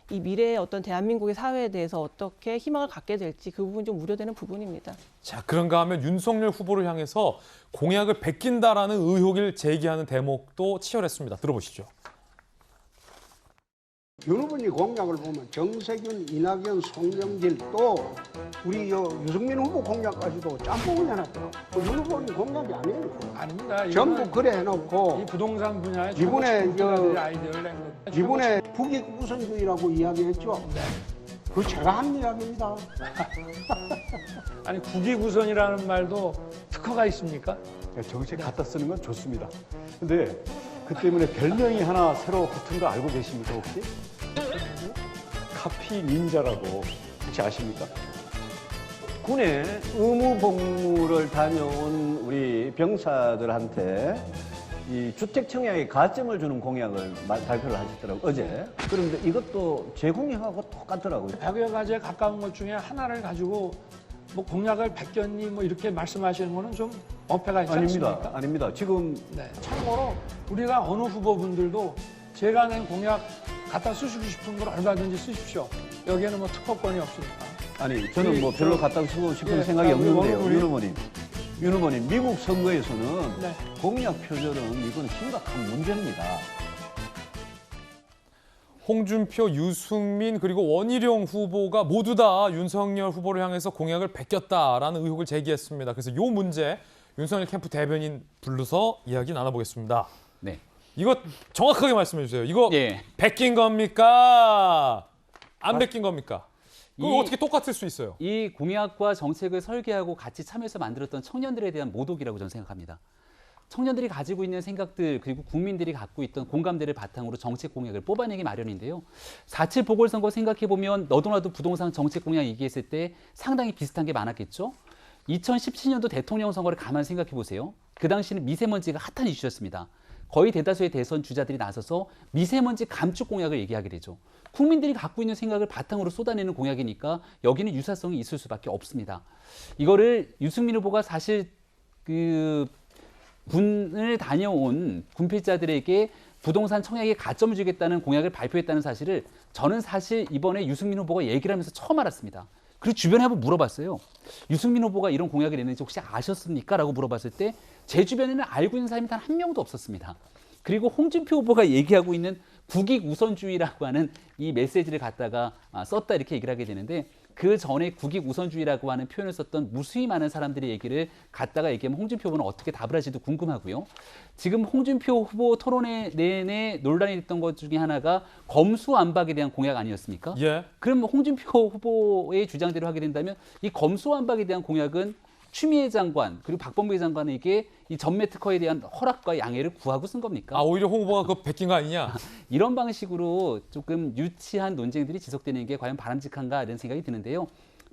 이 미래의 어떤 대한민국의 사회에 대해서 어떻게 희망을 갖게 될지 그 부분 좀 우려되는 부분입니다. 자, 그런가 하면 윤석열 후보를 향해서 공약을 베낀다라는 의혹을 제기하는 대목도 치열했습니다. 들어보시죠. 윤 후보님 공약을 보면 정세균, 이낙연, 송영길 또 우리 유승민 후보 공약까지도 짬뽕을 해놨더라고요. 윤 후보님 공약이 아니에요. 아닙니다. 전부 그래 해놓고 이 부동산 분야에 이번에 북익 우선주의라고 이야기했죠. 네. 그 제가 한 이야기입니다. 아니 국익우선이라는 말도 특허가 있습니까? 정책 갖다 쓰는 건 좋습니다. 근데 그 때문에 별명이 하나 새로 붙은 거 알고 계십니까 혹시? 카피 닌자라고 혹시 아십니까? 군에 의무 복무를 다녀온 우리 병사들한테 이 주택 청약에 가점을 주는 공약을 발표를 하셨더라고요, 어제. 그런데 이것도 제 공약하고 똑같더라고요. 100여 가지에 가까운 것 중에 하나를 가지고 뭐 공약을 베꼈니 뭐 이렇게 말씀하시는 거는 좀 어폐가 있지 않습니까? 아닙니다. 지금 참고로 우리가 어느 후보분들도 제가 낸 공약 갖다 쓰시고 싶은 걸 얼마든지 쓰십시오. 여기에는 뭐 특허권이 없으니까. 아니, 저는 뭐 별로 갖다 쓰고 싶은 생각이 없는데요, 윤 후보님. 미국 선거에서는 공약 표절은 이건 심각한 문제입니다. 홍준표, 유승민 그리고 원희룡 후보가 모두 다 윤석열 후보를 향해서 공약을 베꼈다라는 의혹을 제기했습니다. 그래서 이 문제 윤석열 캠프 대변인 불러서 이야기 나눠보겠습니다. 네. 이거 정확하게 말씀해 주세요. 이거 베낀 겁니까? 안 베낀 겁니까? 그거 어떻게 똑같을 수 있어요? 이 공약과 정책을 설계하고 같이 참여해서 만들었던 청년들에 대한 모독이라고 저는 생각합니다. 청년들이 가지고 있는 생각들 그리고 국민들이 갖고 있던 공감대를 바탕으로 정책 공약을 뽑아내기 마련인데요. 4.7 보궐선거 생각해보면 너도나도 부동산 정책 공약 얘기했을 때 상당히 비슷한 게 많았겠죠. 2017년도 대통령 선거를 가만 생각해보세요. 그 당시는 미세먼지가 핫한 이슈였습니다. 거의 대다수의 대선 주자들이 나서서 미세먼지 감축 공약을 얘기하게 되죠. 국민들이 갖고 있는 생각을 바탕으로 쏟아내는 공약이니까 여기는 유사성이 있을 수밖에 없습니다. 이거를 유승민 후보가 사실 군을 다녀온 군필자들에게 부동산 청약에 가점을 주겠다는 공약을 발표했다는 사실을 저는 사실 이번에 유승민 후보가 얘기를 하면서 처음 알았습니다. 그리고 주변에 한번 물어봤어요. 유승민 후보가 이런 공약을 냈는지 혹시 아셨습니까? 라고 물어봤을 때 제 주변에는 알고 있는 사람이 단 한 명도 없었습니다. 그리고 홍준표 후보가 얘기하고 있는 국익 우선주의라고 하는 이 메시지를 갖다가 썼다 이렇게 얘기를 하게 되는데 그 전에 국익 우선주의라고 하는 표현을 썼던 무수히 많은 사람들의 얘기를 갖다가 얘기하면 홍준표 후보는 어떻게 답을 할지도 궁금하고요. 지금 홍준표 후보 토론회 내내 논란이 됐던 것 중에 하나가 검수완박에 대한 공약 아니었습니까? 예. 그럼 홍준표 후보의 주장대로 하게 된다면 이 검수완박에 대한 공약은 추미애 장관 그리고 박범계 장관에게 이 전매 특허에 대한 허락과 양해를 구하고 쓴 겁니까? 아, 오히려 홍 후보가 그거 베낀 거 아니냐? 이런 방식으로 조금 유치한 논쟁들이 지속되는 게 과연 바람직한가 이런 생각이 드는데요.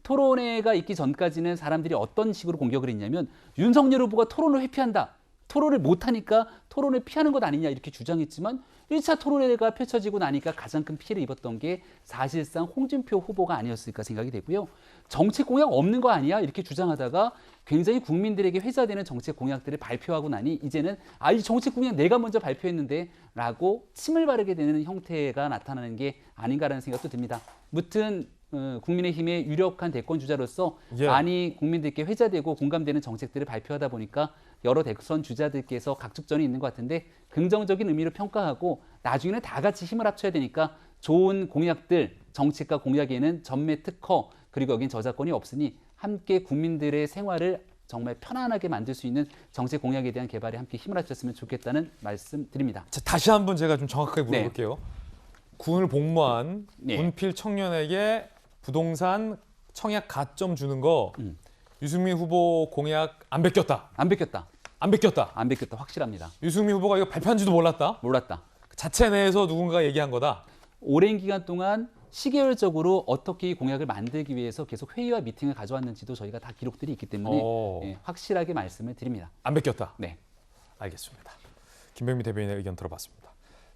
토론회가 있기 전까지는 사람들이 어떤 식으로 공격을 했냐면 윤석열 후보가 토론을 회피한다. 토론을 못하니까 토론을 피하는 것 아니냐 이렇게 주장했지만 1차 토론회가 펼쳐지고 나니까 가장 큰 피해를 입었던 게 사실상 홍준표 후보가 아니었을까 생각이 되고요. 정책 공약 없는 거 아니야? 이렇게 주장하다가 굉장히 국민들에게 회자되는 정책 공약들을 발표하고 나니 이제는 이 정책 공약 내가 먼저 발표했는데 라고 침을 바르게 되는 형태가 나타나는 게 아닌가라는 생각도 듭니다. 무튼 국민의힘의 유력한 대권 주자로서 많이 국민들께 회자되고 공감되는 정책들을 발표하다 보니까 여러 대선 주자들께서 각축전이 있는 것 같은데 긍정적인 의미로 평가하고 나중에는 다 같이 힘을 합쳐야 되니까 좋은 공약들, 정책과 공약에는 전매 특허 그리고 여긴 저작권이 없으니 함께 국민들의 생활을 정말 편안하게 만들 수 있는 정책 공약에 대한 개발에 함께 힘을 합쳤으면 좋겠다는 말씀 드립니다. 자, 다시 한번 제가 좀 정확하게 물어볼게요. 군을 복무한 군필 청년에게 부동산 청약 가점 주는 거 유승민 후보 공약 안 베꼈다. 안 베꼈다. 안 베꼈다. 안 베꼈다. 확실합니다. 유승민 후보가 이거 발표한지도 몰랐다. 몰랐다. 자체 내에서 누군가가 얘기한 거다. 오랜 기간 동안 시계열적으로 어떻게 이 공약을 만들기 위해서 계속 회의와 미팅을 가져왔는지도 저희가 다 기록들이 있기 때문에 확실하게 말씀을 드립니다. 안 베꼈다. 네. 알겠습니다. 김병미 대변인의 의견 들어봤습니다.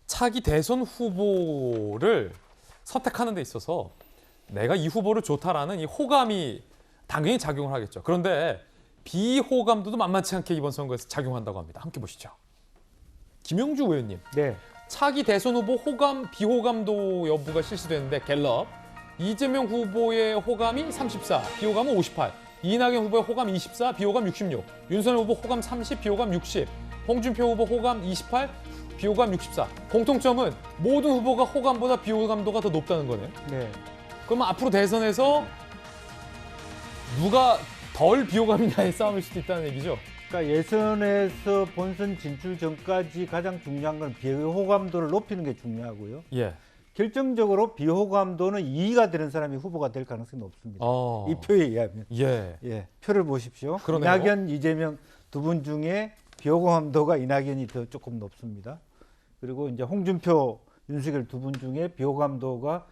차기 대선 후보를 선택하는 데 있어서 내가 이 후보를 좋다라는 이 호감이 당연히 작용을 하겠죠. 그런데 비호감도도 만만치 않게 이번 선거에서 작용한다고 합니다. 함께 보시죠. 김영주 의원님. 네. 차기 대선 후보 호감, 비호감도 여부가 실시됐는데 갤럽. 이재명 후보의 호감이 34, 비호감은 58. 이낙연 후보의 호감 24, 비호감 66. 윤석열 후보 호감 30, 비호감 60. 홍준표 후보 호감 28, 비호감 64. 공통점은 모든 후보가 호감보다 비호감도가 더 높다는 거네요. 네. 그러면 앞으로 대선에서 누가 덜 비호감이냐의 싸움일 수도 있다는 얘기죠. 그러니까 예선에서 본선 진출 전까지 가장 중요한 건 비호감도를 높이는 게 중요하고요. 예. 결정적으로 비호감도는 2위가 되는 사람이 후보가 될 가능성이 높습니다. 이 표에 의하면. 예. 표를 보십시오. 그러네요. 이낙연, 이재명 두 분 중에 비호감도가 이낙연이 더 조금 높습니다. 그리고 이제 홍준표, 윤석열 두 분 중에 비호감도가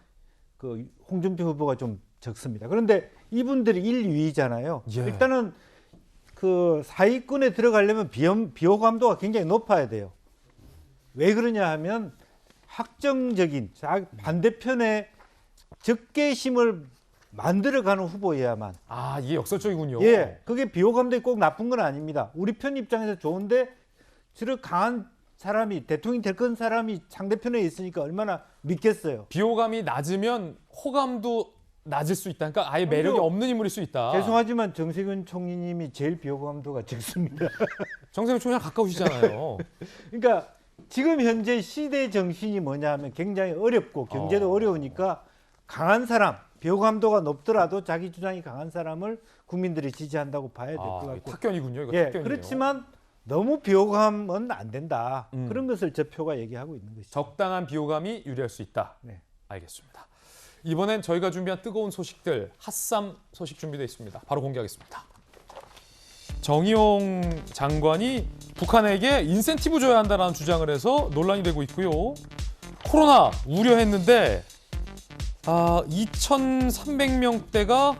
그 홍준표 후보가 좀 적습니다. 그런데 이분들이 1, 2위잖아요. 예. 일단은 그 4위권에 들어가려면 비호감도가 굉장히 높아야 돼요. 왜 그러냐 하면 확정적인 반대편에 적개심을 만들어가는 후보여야만. 이게 역설적이군요. 예, 그게 비호감도가 꼭 나쁜 건 아닙니다. 우리 편 입장에서 좋은데 저런 강한 사람이 대통령이 될 건 사람이 상대편에 있으니까 얼마나 믿겠어요. 비호감이 낮으면 호감도 낮을 수 있다. 그러니까 아예 매력이 없는 인물일 수 있다. 죄송하지만 정세균 총리님이 제일 비호감도가 적습니다. 정세균 총리랑 가까우시잖아요. 그러니까 지금 현재 시대 정신이 뭐냐 하면 굉장히 어렵고 경제도 어려우니까 강한 사람, 비호감도가 높더라도 자기 주장이 강한 사람을 국민들이 지지한다고 봐야 될 것 같고. 탁견이군요. 이거 예, 탁견이네요. 그렇지만 너무 비호감은 안 된다. 그런 것을 저 표가 얘기하고 있는 것이죠. 적당한 비호감이 유리할 수 있다. 네. 알겠습니다. 이번엔 저희가 준비한 뜨거운 소식들, 핫쌈 소식 준비되어 있습니다. 바로 공개하겠습니다. 정의용 장관이 북한에게 인센티브 줘야 한다는 주장을 해서 논란이 되고 있고요. 코로나 우려했는데 2,300명대가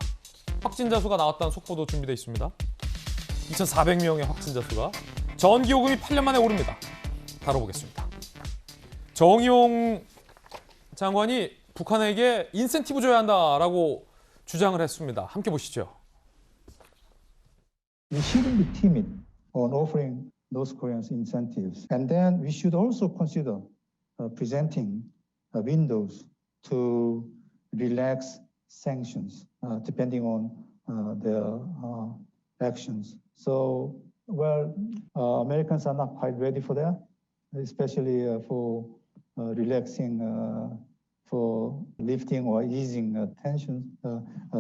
확진자 수가 나왔다는 속보도 준비되어 있습니다. 2,400명의 확진자 수가. 전기요금이 8년 만에 오릅니다. 다뤄보겠습니다. 정의용 장관이 북한에게 인센티브 줘야 한다라고 주장을 했습니다. 함께 보시죠. We shouldn't be timid on offering North Koreans incentives. And then we should also consider presenting windows to relax sanctions depending on their actions. So, well, Americans are not quite ready for that, especially for relaxing, for lifting or easing tensions,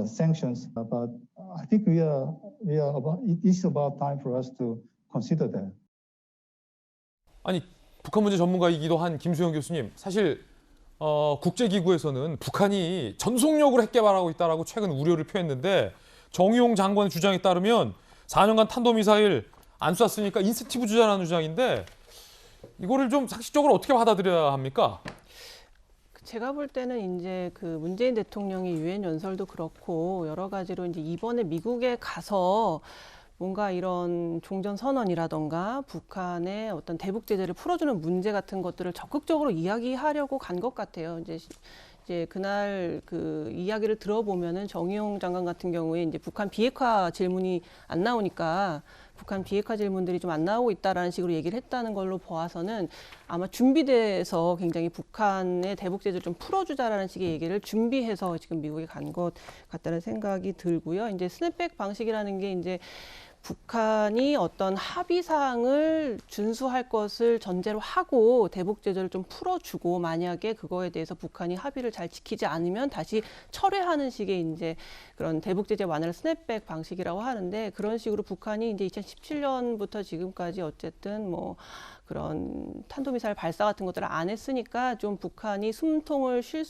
sanctions. But I think it's about time for us to consider that. 아니, 북한 문제 전문가이기도 한 김수영 교수님, 사실 국제기구에서는 북한이 전속력으로 핵 개발하고 있다라고 최근 우려를 표했는데 정의용 장관의 주장에 따르면 4년간 탄도미사일 안 쐈으니까 인센티브 주자라는 주장인데 이거를 좀 상식적으로 어떻게 받아들여야 합니까? 제가 볼 때는 이제 그 문재인 대통령이 유엔 연설도 그렇고 여러 가지로 이제 이번에 미국에 가서 뭔가 이런 종전 선언이라던가 북한의 어떤 대북 제재를 풀어주는 문제 같은 것들을 적극적으로 이야기하려고 간 것 같아요. 이제 그날 그 이야기를 들어보면은 정의용 장관 같은 경우에 이제 북한 비핵화 질문이 안 나오니까 북한 비핵화 질문들이 좀 안 나오고 있다라는 식으로 얘기를 했다는 걸로 보아서는 아마 준비돼서 굉장히 북한의 대북 제재를 좀 풀어주자라는 식의 얘기를 준비해서 지금 미국에 간 것 같다는 생각이 들고요. 이제 스냅백 방식이라는 게 이제 북한이 어떤 합의사항을 준수할 것을 전제로 하고 대북 제재를 좀 풀어주고 만약에 그거에 대해서 북한이 합의를 잘 지키지 않으면 다시 철회하는 식의 이제 그런 대북 제재 완화를 스냅백 방식이라고 하는데 그런 식으로 북한이 이제 2017년부터 지금까지 어쨌든 뭐 그런 탄도미사일 발사 같은 것들을 안 했으니까 좀 북한이 숨을 쉴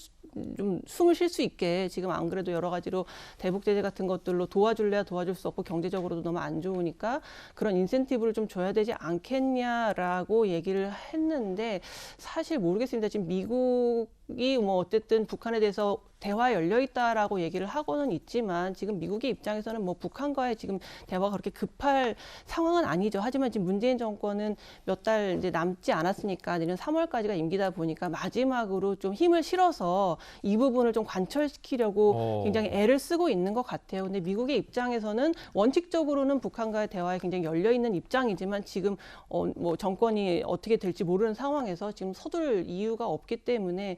수 있게 지금 안 그래도 여러 가지로 대북 제재 같은 것들로 도와줄래야 도와줄 수 없고 경제적으로도 너무 안 좋으니까 그런 인센티브를 좀 줘야 되지 않겠냐라고 얘기를 했는데 사실 모르겠습니다. 지금 미국이 뭐 어쨌든 북한에 대해서 대화에 열려 있다라고 얘기를 하고는 있지만 지금 미국의 입장에서는 뭐 북한과의 지금 대화가 그렇게 급할 상황은 아니죠. 하지만 지금 문재인 정권은 몇 달 이제 남지 않았으니까 내년 3월까지가 임기다 보니까 마지막으로 좀 힘을 실어서 이 부분을 좀 관철시키려고 굉장히 애를 쓰고 있는 것 같아요. 근데 미국의 입장에서는 원칙적으로는 북한과의 대화에 굉장히 열려 있는 입장이지만 지금 뭐 정권이 어떻게 될지 모르는 상황에서 지금 서둘 이유가 없기 때문에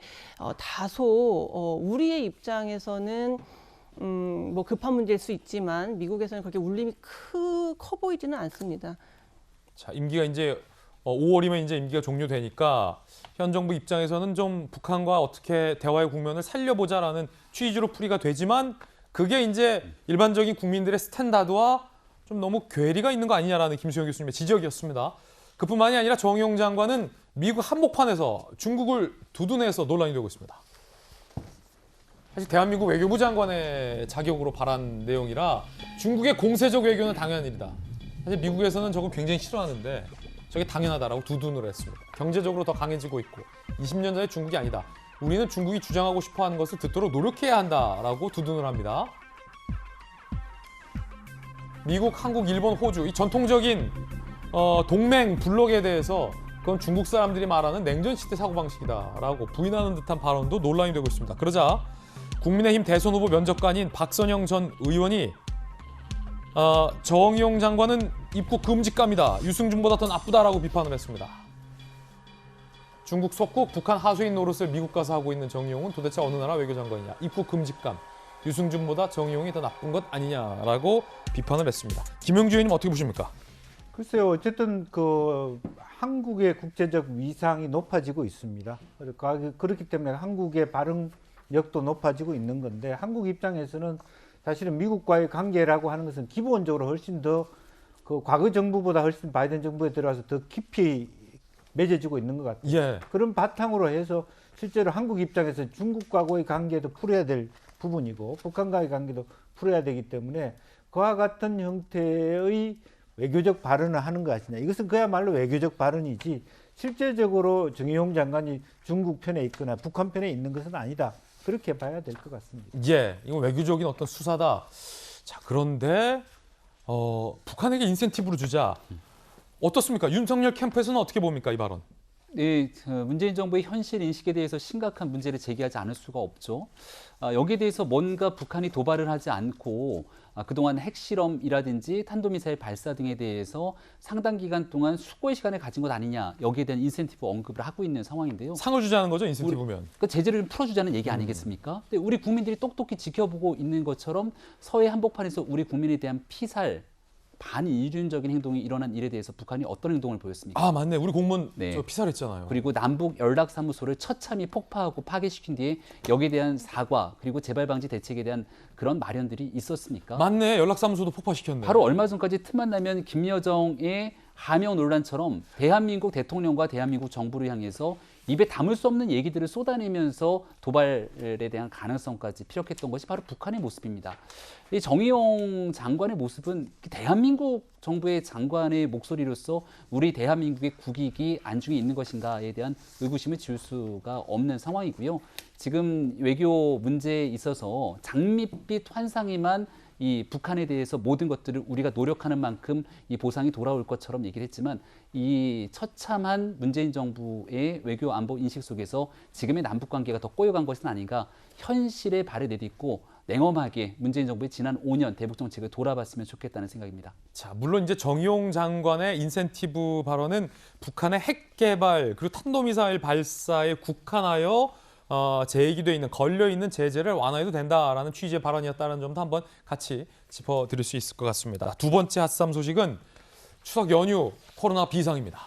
다소 우리의 입장에서는 뭐 급한 문제일 수 있지만 미국에서는 그렇게 울림이 커 보이지는 않습니다. 자, 임기가 이제 5월이면 이제 임기가 종료되니까 현 정부 입장에서는 좀 북한과 어떻게 대화의 국면을 살려보자라는 취지로 풀이가 되지만 그게 이제 일반적인 국민들의 스탠다드와 좀 너무 괴리가 있는 거 아니냐라는 김수영 교수님의 지적이었습니다. 그뿐만이 아니라 정의용 장관은 미국 한복판에서 중국을 두둔해서 논란이 되고 있습니다. 사실 대한민국 외교부 장관의 자격으로 발한 내용이라 중국의 공세적 외교는 당연한 일이다. 사실 미국에서는 저거 굉장히 싫어하는데 저게 당연하다라고 두둔을 했습니다. 경제적으로 더 강해지고 있고 20년 전의 중국이 아니다. 우리는 중국이 주장하고 싶어하는 것을 듣도록 노력해야 한다라고 두둔을 합니다. 미국, 한국, 일본, 호주 이 전통적인 동맹 블록에 대해서 그건 중국 사람들이 말하는 냉전 시대 사고방식이다라고 부인하는 듯한 발언도 논란이 되고 있습니다. 그러자 국민의힘 대선 후보 면접관인 박선영 전 의원이 정의용 장관은 입국 금지감이다. 유승준보다 더 나쁘다라고 비판을 했습니다. 중국 속국, 북한 하수인 노릇을 미국 가서 하고 있는 정의용은 도대체 어느 나라 외교장관이냐. 입국 금지감, 유승준보다 정의용이 더 나쁜 것 아니냐라고 비판을 했습니다. 김영주 의원님 어떻게 보십니까? 글쎄요. 어쨌든 그 한국의 국제적 위상이 높아지고 있습니다. 그렇기 때문에 한국의 발응력도 높아지고 있는 건데 한국 입장에서는 사실은 미국과의 관계라고 하는 것은 기본적으로 훨씬 더 그 과거 정부보다 훨씬 바이든 정부에 들어와서 더 깊이 맺어지고 있는 것 같아요. 예. 그런 바탕으로 해서 실제로 한국 입장에서 중국과의 관계도 풀어야 될 부분이고 북한과의 관계도 풀어야 되기 때문에 그와 같은 형태의 외교적 발언을 하는 것이냐. 이것은 그야말로 외교적 발언이지 실제적으로 정의용 장관이 중국 편에 있거나 북한 편에 있는 것은 아니다. 그렇게 봐야 될 것 같습니다. 예, 이건 외교적인 어떤 수사다. 자, 그런데 북한에게 인센티브를 주자. 어떻습니까? 윤석열 캠프에서는 어떻게 봅니까, 이 발언? 네, 문재인 정부의 현실 인식에 대해서 심각한 문제를 제기하지 않을 수가 없죠. 여기에 대해서 뭔가 북한이 도발을 하지 않고 그동안 핵실험이라든지 탄도미사일 발사 등에 대해서 상당 기간 동안 수고의 시간을 가진 것 아니냐, 여기에 대한 인센티브 언급을 하고 있는 상황인데요. 상을 주자는 거죠, 인센티브면. 그러니까 제재를 좀 풀어주자는 얘기 아니겠습니까? 근데 우리 국민들이 똑똑히 지켜보고 있는 것처럼 서해 한복판에서 우리 국민에 대한 피살, 반인륜적인 행동이 일어난 일에 대해서 북한이 어떤 행동을 보였습니까? 아, 맞네. 우리 공무원 피살했잖아요. 그리고 남북 연락사무소를 처참히 폭파하고 파괴시킨 뒤에 여기에 대한 사과 그리고 재발 방지 대책에 대한 그런 마련들이 있었습니까? 맞네. 연락사무소도 폭파시켰네. 바로 얼마 전까지 틈만 나면 김여정의 하명 논란처럼 대한민국 대통령과 대한민국 정부를 향해서 입에 담을 수 없는 얘기들을 쏟아내면서 도발에 대한 가능성까지 피력했던 것이 바로 북한의 모습입니다. 이 정의용 장관의 모습은 대한민국 정부의 장관의 목소리로서 우리 대한민국의 국익이 안중에 있는 것인가에 대한 의구심을 지울 수가 없는 상황이고요. 지금 외교 문제에 있어서 장밋빛 환상에만 이 북한에 대해서 모든 것들을 우리가 노력하는 만큼 이 보상이 돌아올 것처럼 얘기를 했지만 이 처참한 문재인 정부의 외교 안보 인식 속에서 지금의 남북 관계가 더 꼬여간 것은 아닌가, 현실에 발을 내딛고 냉엄하게 문재인 정부의 지난 5년 대북 정책을 돌아봤으면 좋겠다는 생각입니다. 자, 물론 이제 정의용 장관의 인센티브 발언은 북한의 핵 개발 그리고 탄도미사일 발사에 국한하여 제기돼 있는 걸려 있는 제재를 완화해도 된다라는 취지의 발언이었다는 점도 한번 같이 짚어드릴 수 있을 것 같습니다. 두 번째 핫삼 소식은 추석 연휴 코로나 비상입니다.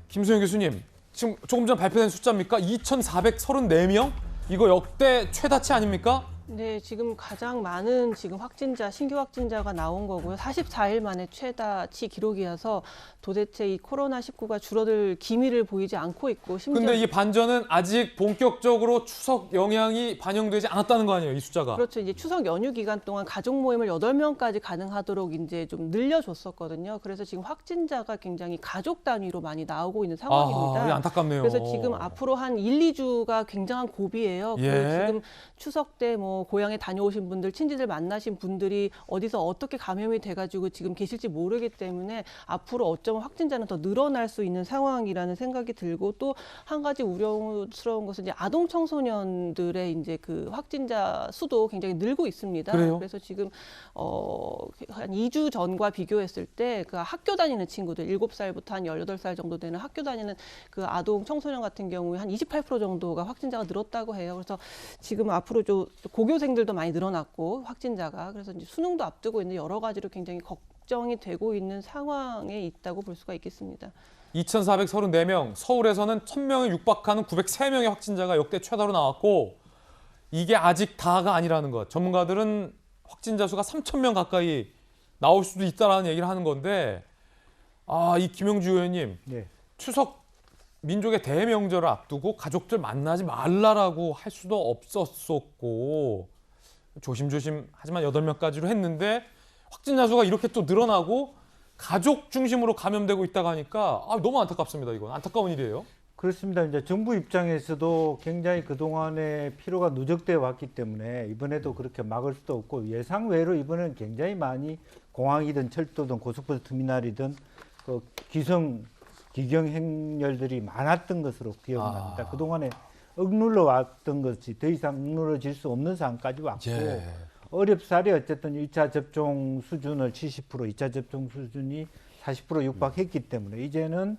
김수영 교수님, 지금 조금 전 발표된 숫자입니까? 2,434명? 이거 역대 최다치 아닙니까? 네, 지금 가장 많은 확진자, 신규 확진자가 나온 거고요. 44일 만에 최다치 기록이어서 도대체 이 코로나19가 줄어들 기미를 보이지 않고 있고, 심지어 근데 이 반전은 아직 본격적으로 추석 영향이 반영되지 않았다는 거 아니에요, 이 숫자가? 그렇죠. 이제 추석 연휴 기간 동안 가족 모임을 8명까지 가능하도록 이제 좀 늘려줬었거든요. 그래서 지금 확진자가 굉장히 가족 단위로 많이 나오고 있는 상황입니다. 아, 안타깝네요. 그래서 지금 앞으로 한 1, 2주가 굉장한 고비예요. 예. 지금 추석 때 고향에 다녀오신 분들, 친지들 만나신 분들이 어디서 어떻게 감염이 돼가지고 지금 계실지 모르기 때문에 앞으로 어쩌면 확진자는 더 늘어날 수 있는 상황이라는 생각이 들고, 또 한 가지 우려스러운 것은 이제 아동 청소년들의 이제 그 확진자 수도 굉장히 늘고 있습니다. 그래요? 그래서 지금 한 2주 전과 비교했을 때 그 학교 다니는 친구들, 7살부터 한 18살 정도 되는 학교 다니는 그 아동 청소년 같은 경우에 한 28% 정도가 확진자가 늘었다고 해요. 그래서 지금 앞으로 좀 고교생들도 많이 늘어났고 확진자가, 그래서 이제 수능도 앞두고 있는데 여러 가지로 굉장히 걱정이 되고 있는 상황에 있다고 볼 수가 있겠습니다. 2,434명, 서울에서는 1,000명에 육박하는 903명의 확진자가 역대 최다로 나왔고, 이게 아직 다가 아니라는 것. 전문가들은 확진자 수가 3,000명 가까이 나올 수도 있다라는 얘기를 하는 건데, 이 김영주 의원님, 네. 추석 민족의 대명절을 앞두고 가족들 만나지 말라라고 할 수도 없었었고, 조심조심 하지만 8명까지로 했는데 확진자 수가 이렇게 또 늘어나고 가족 중심으로 감염되고 있다고 하니까 너무 안타깝습니다. 이건 안타까운 일이에요. 그렇습니다. 이제 정부 입장에서도 굉장히 그동안에 피로가 누적되어 왔기 때문에 이번에도 그렇게 막을 수도 없고, 예상 외로 이번에는 굉장히 많이 공항이든 철도든 고속버스 터미널이든 그 기경 행렬들이 많았던 것으로 기억납니다. 그동안에 억눌러 왔던 것이 더 이상 억눌러질 수 없는 상황까지 왔고, 예. 어렵사리 어쨌든 1차 접종 수준을 70%, 2차 접종 수준이 40% 육박했기 때문에 이제는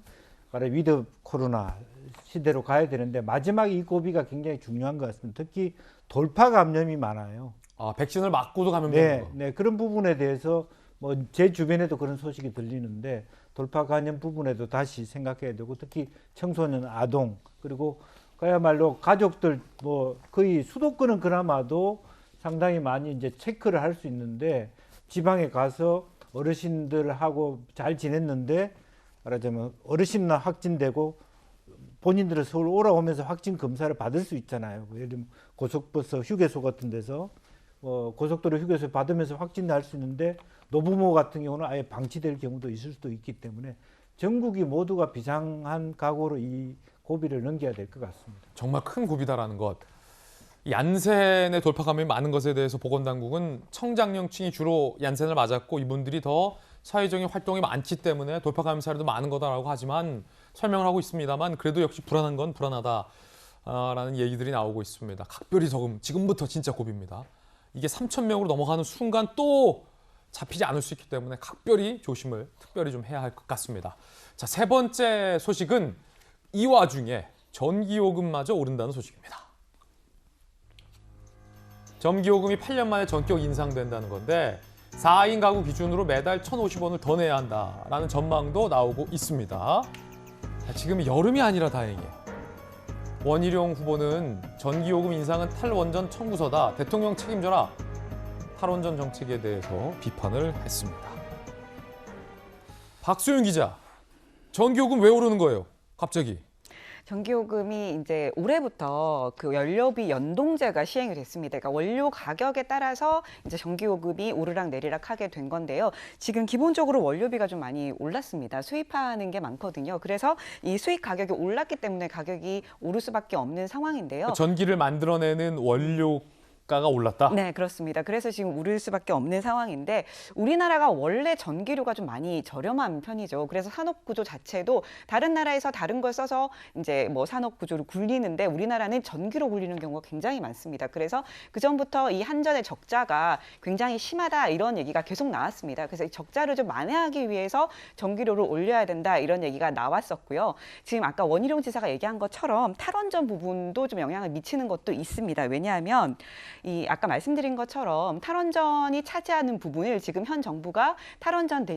위드 코로나 시대로 가야 되는데, 마지막 이 고비가 굉장히 중요한 것 같습니다. 특히 돌파 감염이 많아요. 백신을 맞고도 감염되는 거. 네, 그런 부분에 대해서 제 주변에도 그런 소식이 들리는데, 돌파 감염 부분에도 다시 생각해야 되고, 특히 청소년, 아동, 그리고 그야말로 가족들 거의 수도권은 그나마도 상당히 많이 이제 체크를 할 수 있는데, 지방에 가서 어르신들하고 잘 지냈는데 말하자면 어르신나 확진되고 본인들은 서울 오라오면서 확진 검사를 받을 수 있잖아요. 예를 들면 고속버스 휴게소 같은 데서 고속도로 휴게소 받으면서 확진할 수 있는데, 노부모 같은 경우는 아예 방치될 경우도 있을 수도 있기 때문에 전국이 모두가 비상한 각오로 이 고비를 넘겨야 될 것 같습니다. 정말 큰 고비다라는 것. 얀센의 돌파 감염이 많은 것에 대해서 보건당국은 청장년층이 주로 얀센을 맞았고 이분들이 더 사회적인 활동이 많기 때문에 돌파 감염 사례도 많은 거다라고 하지만 설명을 하고 있습니다만, 그래도 역시 불안한 건 불안하다라는 얘기들이 나오고 있습니다. 각별히 지금부터 진짜 고비입니다. 이게 3,000명으로 넘어가는 순간 또 잡히지 않을 수 있기 때문에 각별히 조심을 특별히 좀 해야 할 것 같습니다. 자, 세 번째 소식은 이 와중에 전기요금마저 오른다는 소식입니다. 전기요금이 8년 만에 전격 인상된다는 건데 4인 가구 기준으로 매달 1,050원을 더 내야 한다라는 전망도 나오고 있습니다. 지금 여름이 아니라 다행이에요. 원희룡 후보는 전기요금 인상은 탈원전 청구서다. 대통령 책임져라. 탈원전 정책에 대해서 비판을 했습니다. 박소윤 기자, 전기요금 왜 오르는 거예요? 갑자기. 전기요금이 이제 올해부터 그 연료비 연동제가 시행이 됐습니다. 그러니까 원료 가격에 따라서 이제 전기요금이 오르락 내리락 하게 된 건데요. 지금 기본적으로 원료비가 좀 많이 올랐습니다. 수입하는 게 많거든요. 그래서 이 수입 가격이 올랐기 때문에 가격이 오를 수밖에 없는 상황인데요. 전기를 만들어내는 원료 가가 올랐다? 네, 그렇습니다. 그래서 지금 오를 수밖에 없는 상황인데 우리나라가 원래 전기료가 좀 많이 저렴한 편이죠. 그래서 산업 구조 자체도 다른 나라에서 다른 걸 써서 이제 뭐 산업 구조를 굴리는데 우리나라는 전기로 굴리는 경우가 굉장히 많습니다. 그래서 그전부터 이 한전의 적자가 굉장히 심하다 이런 얘기가 계속 나왔습니다. 그래서 이 적자를 좀 만회하기 위해서 전기료를 올려야 된다 이런 얘기가 나왔었고요. 지금 아까 원희룡 지사가 얘기한 것처럼 탈원전 부분도 좀 영향을 미치는 것도 있습니다. 왜냐하면 이 아까 말씀드린 것처럼 탈원전이 차지하는 부분을 지금 현 정부가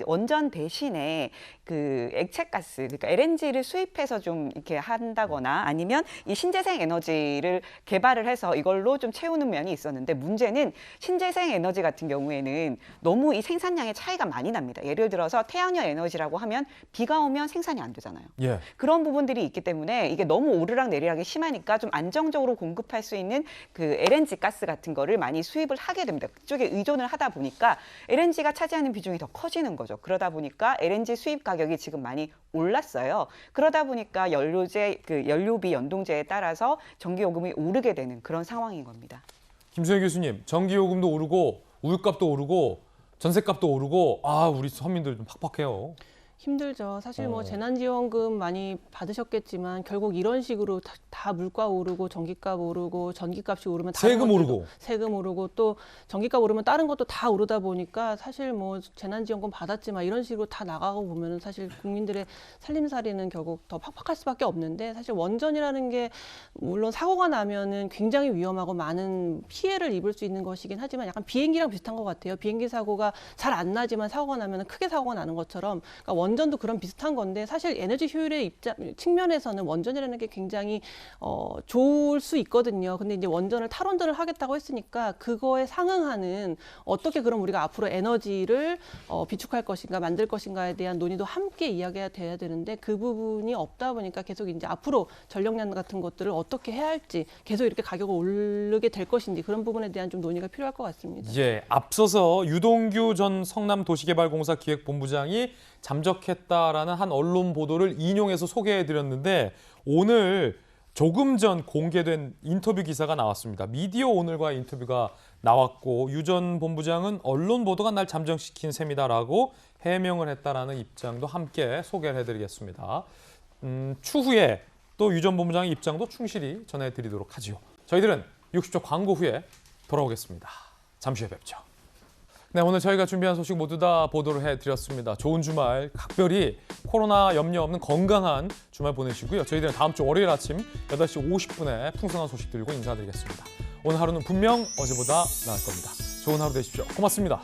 원전 대신에 그 액체가스, 그러니까 LNG를 수입해서 좀 이렇게 한다거나 아니면 이 신재생 에너지를 개발을 해서 이걸로 좀 채우는 면이 있었는데 문제는 신재생 에너지 같은 경우에는 너무 이 생산량의 차이가 많이 납니다. 예를 들어서 태양열 에너지라고 하면 비가 오면 생산이 안 되잖아요. 예. 그런 부분들이 있기 때문에 이게 너무 오르락 내리락이 심하니까 좀 안정적으로 공급할 수 있는 그 LNG 가스 같은 거를 많이 수입을 하게 됩니다. 그쪽에 의존을 하다 보니까 LNG가 차지하는 비중이 더 커지는 거죠. 그러다 보니까 LNG 수입 가격이 지금 많이 올랐어요. 그러다 보니까 연료비 연동제에 따라서 전기요금이 오르게 되는 그런 상황인 겁니다. 김수현 교수님, 전기요금도 오르고 우유값도 오르고 전셋값도 오르고 우리 서민들 좀 팍팍해요. 힘들죠. 사실 뭐 재난지원금 많이 받으셨겠지만 결국 이런 식으로 다 물가 오르고 전기값 오르고 전기값이 오르면 세금 오르고 또 전기값 오르면 다른 것도 다 오르다 보니까 사실 뭐 재난지원금 받았지만 이런 식으로 다 나가고 보면은 사실 국민들의 살림살이는 결국 더 팍팍할 수밖에 없는데 사실 원전이라는 게 물론 사고가 나면은 굉장히 위험하고 많은 피해를 입을 수 있는 것이긴 하지만 약간 비행기랑 비슷한 것 같아요. 비행기 사고가 잘 안 나지만 사고가 나면은 크게 사고가 나는 것처럼 그러니까 원전도 그런 비슷한 건데 사실 에너지 효율의 측면에서는 원전이라는 게 굉장히 좋을 수 있거든요. 근데 이제 탈원전을 하겠다고 했으니까 그거에 상응하는 어떻게 그럼 우리가 앞으로 에너지를 비축할 것인가 만들 것인가에 대한 논의도 함께 이야기가 돼야 되는데 그 부분이 없다 보니까 계속 이제 앞으로 전력량 같은 것들을 어떻게 해야 할지 계속 이렇게 가격을 오르게 될 것인지 그런 부분에 대한 좀 논의가 필요할 것 같습니다. 예, 앞서서 유동규 전 성남도시개발공사 기획본부장이 잠적했다라는 한 언론 보도를 인용해서 소개해드렸는데 오늘 조금 전 공개된 인터뷰 기사가 나왔습니다. 미디어 오늘과 인터뷰가 나왔고 유 전 본부장은 언론 보도가 날 잠적시킨 셈이다라고 해명을 했다라는 입장도 함께 소개를 해드리겠습니다. 추후에 또 유 전 본부장의 입장도 충실히 전해드리도록 하죠. 저희들은 60초 광고 후에 돌아오겠습니다. 잠시 후에 뵙죠. 네, 오늘 저희가 준비한 소식 모두 다 보도를 해드렸습니다. 좋은 주말, 각별히 코로나 염려 없는 건강한 주말 보내시고요. 저희들은 다음 주 월요일 아침 8시 50분에 풍성한 소식 들고 인사드리겠습니다. 오늘 하루는 분명 어제보다 나을 겁니다. 좋은 하루 되십시오. 고맙습니다.